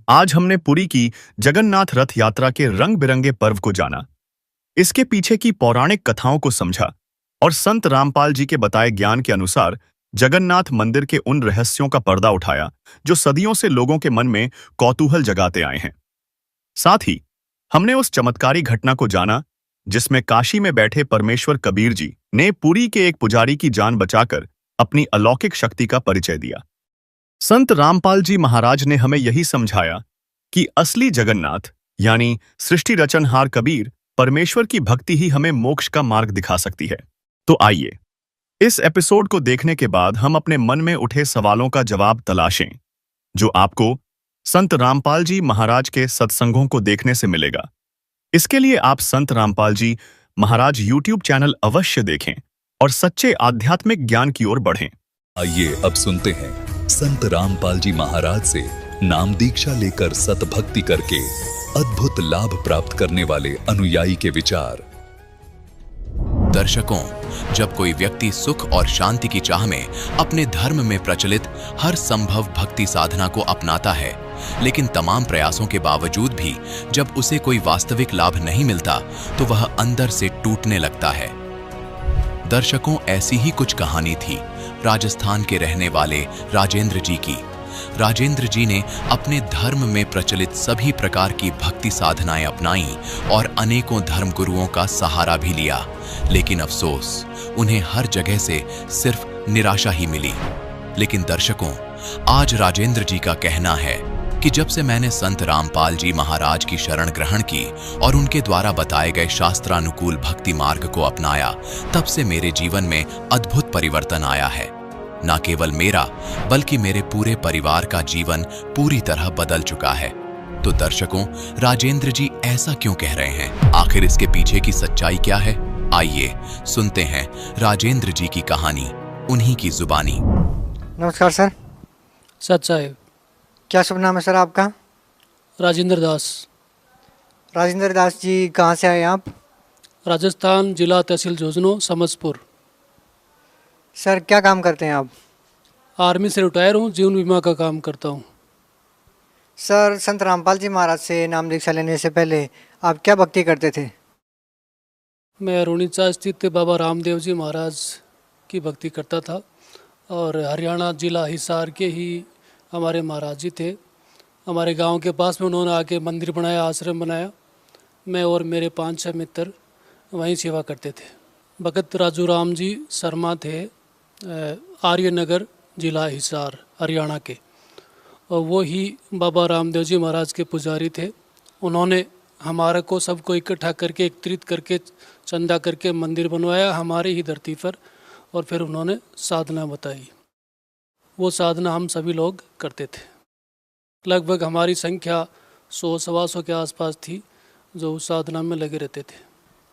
आज हमने पुरी की जगन्नाथ रथ यात्रा के रंग बिरंगे पर्व को जाना, इसके पीछे की पौराणिक कथाओं को समझा और संत रामपाल जी के बताए ज्ञान के अनुसार जगन्नाथ मंदिर के उन रहस्यों का पर्दा उठाया जो सदियों से लोगों के मन में कौतूहल जगाते आए हैं। साथ ही हमने उस चमत्कारी घटना को जाना जिसमें काशी में बैठे परमेश्वर कबीर जी ने पुरी के एक पुजारी की जान बचाकर अपनी अलौकिक शक्ति का परिचय दिया। संत रामपाल जी महाराज ने हमें यही समझाया कि असली जगन्नाथ यानी सृष्टि रचनहार कबीर परमेश्वर की भक्ति ही हमें मोक्ष का मार्ग दिखा सकती है। तो आइए इस एपिसोड को देखने के बाद हम अपने मन में उठे सवालों का जवाब तलाशें, जो आपको संत रामपाल जी महाराज के सत्संगों को देखने से मिलेगा। इसके लिए आप संत रामपाल जी महाराज YouTube चैनल अवश्य देखें और सच्चे आध्यात्मिक ज्ञान की ओर बढ़ें। आइए अब सुनते हैं संत रामपाल जी महाराज से नाम दीक्षा लेकर सतभक्ति करके अद्भुत लाभ प्राप्त करने वाले अनुयायी के विचार। दर्शकों, जब कोई व्यक्ति सुख और शांति की चाह में अपने धर्म में प्रचलित हर संभव भक्ति साधना को अपनाता है, लेकिन तमाम प्रयासों के बावजूद भी जब उसे कोई वास्तविक लाभ नहीं मिलता तो वह अंदर से टूटने लगता है। दर्शकों, ऐसी ही कुछ कहानी थी राजस्थान के रहने वाले राजेंद्र जी की। राजेंद्र जी ने अपने धर्म में प्रचलित सभी प्रकार की भक्ति साधनाएं अपनाई और अनेकों धर्म गुरुओं का सहारा भी लिया, लेकिन अफसोस उन्हें हर जगह से सिर्फ निराशा ही मिली। लेकिन दर्शकों, आज राजेंद्र जी का कहना है कि जब से मैंने संत रामपाल जी महाराज की शरण ग्रहण की और उनके द्वारा बताए गए शास्त्रानुकूल भक्ति मार्ग को अपनाया, तब से मेरे जीवन में अद्भुत परिवर्तन आया है। न केवल मेरा बल्कि मेरे पूरे परिवार का जीवन पूरी तरह बदल चुका है। तो दर्शकों, राजेंद्र जी ऐसा क्यों कह रहे हैं? आखिर इसके पीछे की सच्चाई क्या है? आइए सुनते हैं राजेंद्र जी की कहानी उन्हीं की जुबानी। नमस्कार सर। सच साहेब। क्या शुभ नाम है सर आपका? राजेंद्र दास। राजेंद्र दास जी, कहाँ से आए आप? राजस्थान, जिला तहसील झुंझुनू, समझपुर। सर क्या काम करते हैं आप? आर्मी से रिटायर हूँ, जीवन बीमा का काम करता हूँ। सर, संत रामपाल जी महाराज से नाम दीक्षा लेने से पहले आप क्या भक्ति करते थे? मैं रुणीचा स्थित बाबा रामदेव जी महाराज की भक्ति करता था और हरियाणा जिला हिसार के ही हमारे महाराज जी थे। हमारे गांव के पास में उन्होंने आके मंदिर बनाया, आश्रम बनाया। मैं और मेरे 5-6 मित्र वहीं सेवा करते थे। भगत राजू राम जी शर्मा थे, आर्यनगर जिला हिसार हरियाणा के, और वो ही बाबा रामदेव जी महाराज के पुजारी थे। उन्होंने हमारे को सबको इकट्ठा करके, एकत्रित करके, चंदा करके मंदिर बनवाया हमारी ही धरती पर, और फिर उन्होंने साधना बताई। वो साधना हम सभी लोग करते थे। लगभग हमारी संख्या 100-125 के आसपास थी जो उस साधना में लगे रहते थे।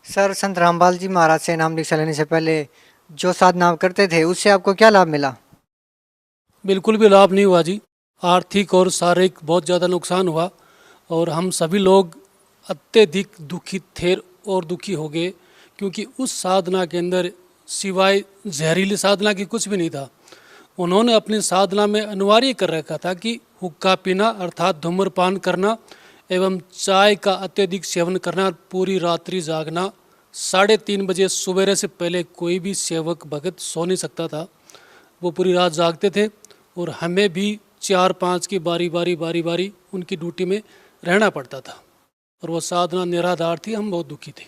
सर, संत रामपाल जी महाराज से नाम दीक्षा लेने से पहले जो साधना करते थे उससे आपको क्या लाभ मिला? बिल्कुल भी लाभ नहीं हुआ जी। आर्थिक और शारीरिक बहुत ज़्यादा नुकसान हुआ और हम सभी लोग अत्यधिक दुखी थे और दुखी हो गए, क्योंकि उस साधना के अंदर सिवाय जहरीली साधना की कुछ भी नहीं था। उन्होंने अपनी साधना में अनिवार्य कर रखा था कि हुक्का पीना अर्थात धूम्रपान करना एवं चाय का अत्यधिक सेवन करना, पूरी रात्रि जागना। 3:30 बजे सवेरे से पहले कोई भी सेवक भगत सो नहीं सकता था। वो पूरी रात जागते थे और हमें भी 4-5 की बारी बारी उनकी ड्यूटी में रहना पड़ता था और वो साधना निराधार थी। हम बहुत दुखी थे।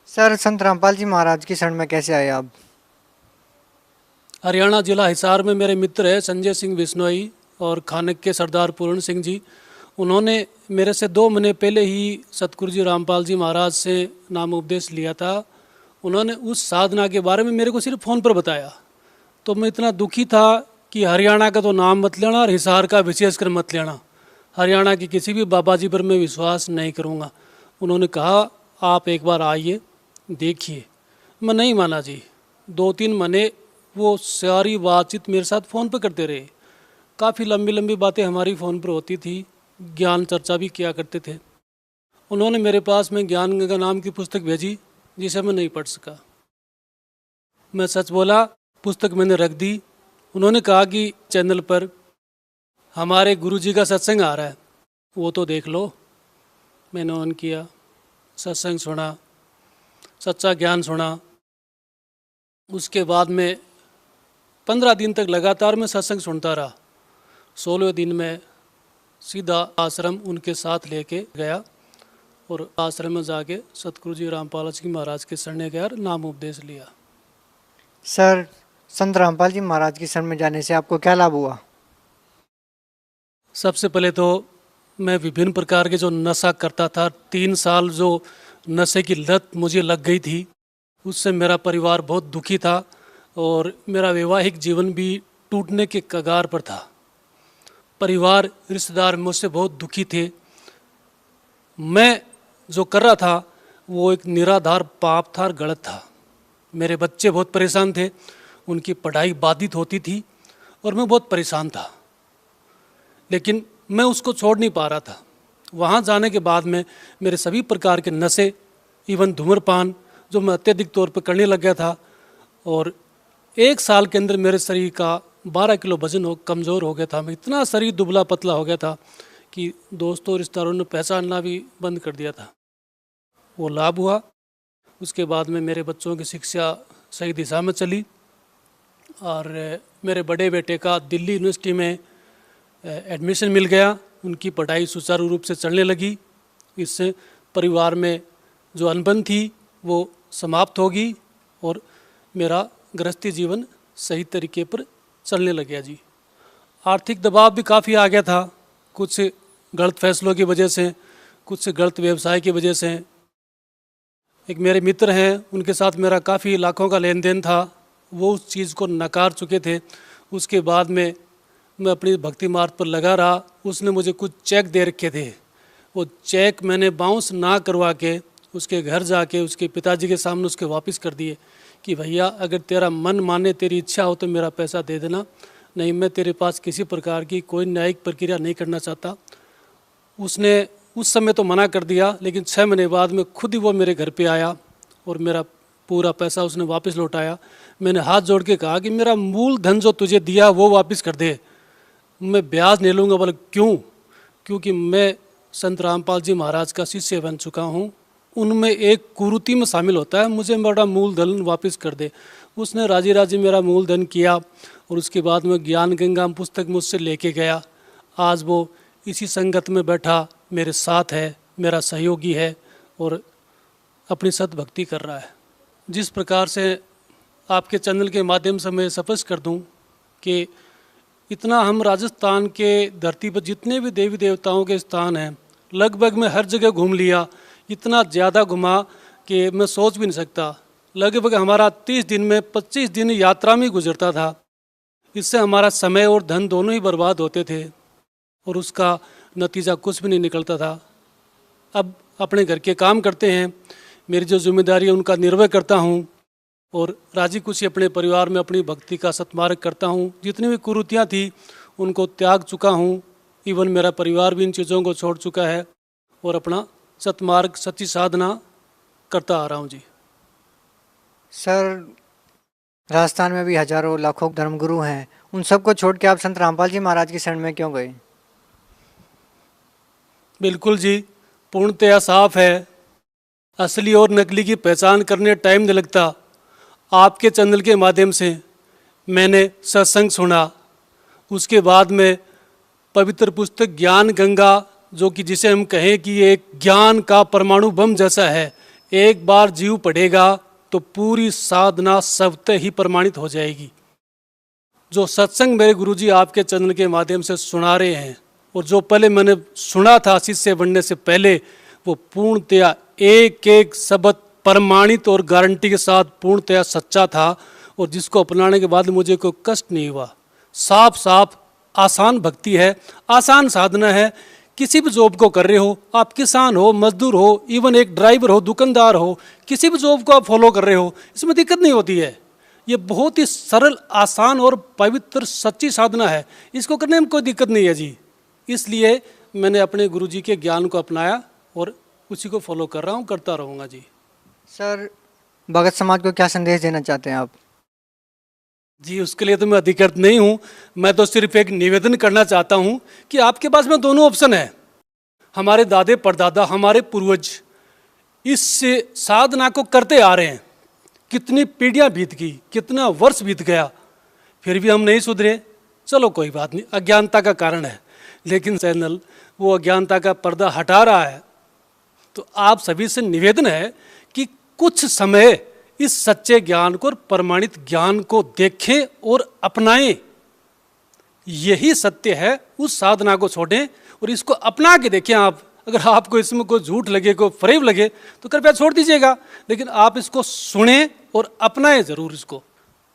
सर, संत रामपाल जी महाराज की शरण में कैसे आए आप? हरियाणा जिला हिसार में मेरे मित्र है संजय सिंह बिश्नोई और खानक के सरदार पूर्ण सिंह जी। उन्होंने मेरे से 2 महीने पहले ही सतगुरु जी रामपाल जी महाराज से नाम उपदेश लिया था उन्होंने उस साधना के बारे में मेरे को सिर्फ फ़ोन पर बताया। तो मैं इतना दुखी था कि हरियाणा का तो नाम मत लेना और हिसार का विशेषकर मत लेना, हरियाणा के किसी भी बाबा जी पर मैं विश्वास नहीं करूँगा। उन्होंने कहा आप एक बार आइए देखिए। मैं नहीं माना जी। 2-3 महीने वो सारी बातचीत मेरे साथ फ़ोन पर करते रहे। काफ़ी लंबी लंबी बातें हमारी फ़ोन पर होती थी, ज्ञान चर्चा भी किया करते थे। उन्होंने मेरे पास में ज्ञान गंगा नाम की पुस्तक भेजी जिसे मैं नहीं पढ़ सका। मैं सच बोला, पुस्तक मैंने रख दी। उन्होंने कहा कि चैनल पर हमारे गुरुजी का सत्संग आ रहा है, वो तो देख लो। मैंने ऑन किया, सत्संग सुना, सच्चा ज्ञान सुना। उसके बाद में 15 दिन तक लगातार मैं सत्संग सुनता रहा। 16वें दिन में सीधा आश्रम उनके साथ लेके गया और आश्रम में जाके सतगुरु जी रामपाल जी महाराज के शरण गया, नाम उपदेश लिया। सर, संत रामपाल जी महाराज की शरण में जाने से आपको क्या लाभ हुआ? सबसे पहले तो मैं विभिन्न प्रकार के जो नशा करता था, 3 साल जो नशे की लत मुझे लग गई थी, उससे मेरा परिवार बहुत दुखी था और मेरा वैवाहिक जीवन भी टूटने के कगार पर था। परिवार, रिश्तेदार मुझसे बहुत दुखी थे। मैं जो कर रहा था वो एक निराधार पाप था और गलत था। मेरे बच्चे बहुत परेशान थे, उनकी पढ़ाई बाधित होती थी और मैं बहुत परेशान था, लेकिन मैं उसको छोड़ नहीं पा रहा था। वहाँ जाने के बाद में मेरे सभी प्रकार के नशे, इवन धूम्रपान जो मैं अत्यधिक तौर पर करने लग गया था, और 1 साल के अंदर मेरे शरीर का 12 किलो वजन कमज़ोर हो गया था। मैं इतना शरीर दुबला पतला हो गया था कि दोस्तों रिश्तेदारों ने पहचानना भी बंद कर दिया था। वो लाभ हुआ। उसके बाद में मेरे बच्चों की शिक्षा सही दिशा में चली और मेरे बड़े बेटे का दिल्ली यूनिवर्सिटी में एडमिशन मिल गया। उनकी पढ़ाई सुचारू रूप से चलने लगी। इससे परिवार में जो अनबन थी वो समाप्त होगी और मेरा गृहस्थी जीवन सही तरीके पर चलने लग गया जी। आर्थिक दबाव भी काफ़ी आ गया था, कुछ गलत फैसलों की वजह से, कुछ गलत व्यवसाय की वजह से। एक मेरे मित्र हैं, उनके साथ मेरा काफ़ी लाखों का लेन देन था, वो उस चीज़ को नकार चुके थे। उसके बाद में मैं अपनी भक्ति मार्ग पर लगा रहा। उसने मुझे कुछ चेक दे रखे थे, वो चेक मैंने बाउंस ना करवा के उसके घर जाके उसके पिताजी के सामने उसके वापस कर दिए कि भैया अगर तेरा मन माने, तेरी इच्छा हो तो मेरा पैसा दे देना, नहीं मैं तेरे पास किसी प्रकार की कोई न्यायिक प्रक्रिया नहीं करना चाहता। उसने उस समय तो मना कर दिया, लेकिन 6 महीने बाद में खुद ही वो मेरे घर पे आया और मेरा पूरा पैसा उसने वापस लौटाया। मैंने हाथ जोड़ के कहा कि मेरा मूल धन जो तुझे दिया वो वापस कर दे, मैं ब्याज नहीं लूँगा। बोले क्यों? क्योंकि मैं संत रामपाल जी महाराज का शिष्य बन चुका हूँ, उनमें एक कुरीति में शामिल होता है, मुझे मेरा मूल धन वापस कर दे। उसने राजी राजी मेरा मूल धन किया और उसके बाद में ज्ञान गंगा पुस्तक मुझसे लेके गया। आज वो इसी संगत में बैठा मेरे साथ है, मेरा सहयोगी है और अपनी सतभक्ति कर रहा है। जिस प्रकार से आपके चैनल के माध्यम से मैं स्पष्ट कर दूं कि इतना हम राजस्थान के धरती पर जितने भी देवी देवताओं के स्थान हैं लगभग मैं हर जगह घूम लिया, इतना ज़्यादा घुमा कि मैं सोच भी नहीं सकता। लगभग हमारा 30 दिन में 25 दिन यात्रा में गुजरता था। इससे हमारा समय और धन दोनों ही बर्बाद होते थे और उसका नतीजा कुछ भी नहीं निकलता था। अब अपने घर के काम करते हैं, मेरी जो जिम्मेदारी है उनका निर्वह करता हूँ और राजी खुशी अपने परिवार में अपनी भक्ति का सत्मार्ग करता हूँ। जितनी भी कुरीतियाँ थी उनको त्याग चुका हूँ। इवन मेरा परिवार भी इन चीज़ों को छोड़ चुका है और अपना सत्मार्ग सच्ची साधना करता आ रहा हूँ जी। सर, राजस्थान में भी हजारों लाखों धर्मगुरु हैं, उन सबको छोड़ के आप संत रामपाल जी महाराज की शरण में क्यों गए? बिल्कुल जी, पूर्णतया साफ है। असली और नकली की पहचान करने टाइम नहीं लगता। आपके चैनल के माध्यम से मैंने सत्संग सुना, उसके बाद में पवित्र पुस्तक ज्ञान गंगा, जो कि जिसे हम कहें कि एक ज्ञान का परमाणु बम जैसा है, एक बार जीव पढ़ेगा तो पूरी साधना स्वतः ही प्रमाणित हो जाएगी। जो सत्संग मेरे गुरुजी आपके चैनल के माध्यम से सुना रहे हैं और जो पहले मैंने सुना था शिष्य बनने से पहले, वो पूर्णतया एक एक शब्द प्रमाणित और गारंटी के साथ पूर्णतया सच्चा था और जिसको अपनाने के बाद मुझे कोई कष्ट नहीं हुआ। साफ साफ आसान भक्ति है, आसान साधना है। किसी भी जॉब को कर रहे हो, आप किसान हो, मजदूर हो, इवन एक ड्राइवर हो, दुकानदार हो, किसी भी जॉब को आप फॉलो कर रहे हो, इसमें दिक्कत नहीं होती है। ये बहुत ही सरल, आसान और पवित्र सच्ची साधना है। इसको करने में कोई दिक्कत नहीं है जी। इसलिए मैंने अपने गुरुजी के ज्ञान को अपनाया और उसी को फॉलो कर रहा हूँ, करता रहूँगा जी। सर, भगत समाज को क्या संदेश देना चाहते हैं आप? जी, उसके लिए तो मैं अधिकृत नहीं हूँ। मैं तो सिर्फ एक निवेदन करना चाहता हूँ कि आपके पास में दोनों ऑप्शन है। हमारे दादे परदादा, हमारे पूर्वज इस साधना को करते आ रहे हैं। कितनी पीढ़ियाँ बीत गई, कितना वर्ष बीत गया, फिर भी हम नहीं सुधरे। चलो कोई बात नहीं, अज्ञानता का कारण है, लेकिन चैनल वो अज्ञानता का पर्दा हटा रहा है। तो आप सभी से निवेदन है कि कुछ समय इस सच्चे ज्ञान को और प्रमाणित ज्ञान को देखें और अपनाएं। यही सत्य है। उस साधना को छोड़ें और इसको अपना के देखें। आप अगर आपको इसमें कोई झूठ लगे, कोई फरेब लगे तो कृपया छोड़ दीजिएगा, लेकिन आप इसको सुनें और अपनाएं जरूर। इसको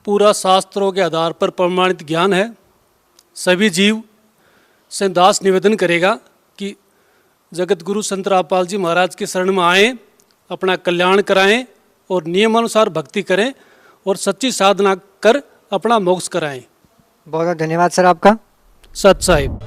पूरा शास्त्रों के आधार पर प्रमाणित ज्ञान है। सभी जीव से दास निवेदन करेगा कि जगत गुरु संत रामपाल जी महाराज के शरण में आएं, अपना कल्याण कराएं और नियमानुसार भक्ति करें और सच्ची साधना कर अपना मोक्ष कराएं। बहुत बहुत धन्यवाद सर आपका। सत साहिब।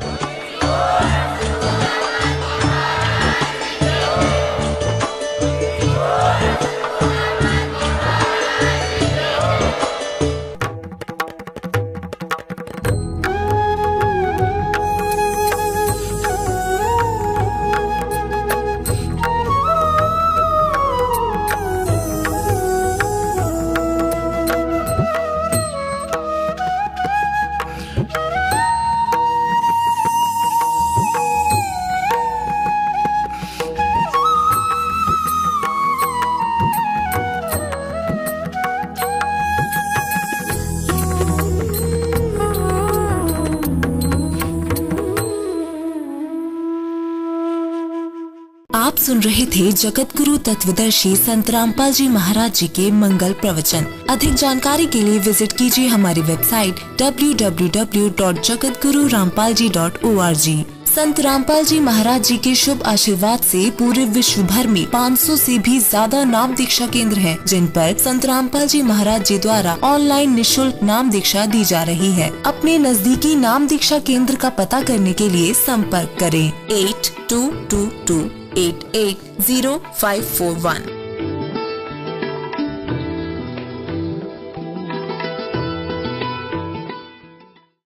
आप सुन रहे थे जगत गुरु तत्वदर्शी संत रामपाल जी महाराज जी के मंगल प्रवचन। अधिक जानकारी के लिए विजिट कीजिए हमारी वेबसाइट www.jagatgururampalji.org। संत रामपाल जी महाराज जी के शुभ आशीर्वाद से पूरे विश्व भर में 500 से भी ज्यादा नाम दीक्षा केंद्र हैं, जिन पर संत रामपाल जी महाराज जी द्वारा ऑनलाइन निशुल्क नाम दीक्षा दी जा रही है। अपने नजदीकी नाम दीक्षा केंद्र का पता करने के लिए संपर्क करें 8222880541।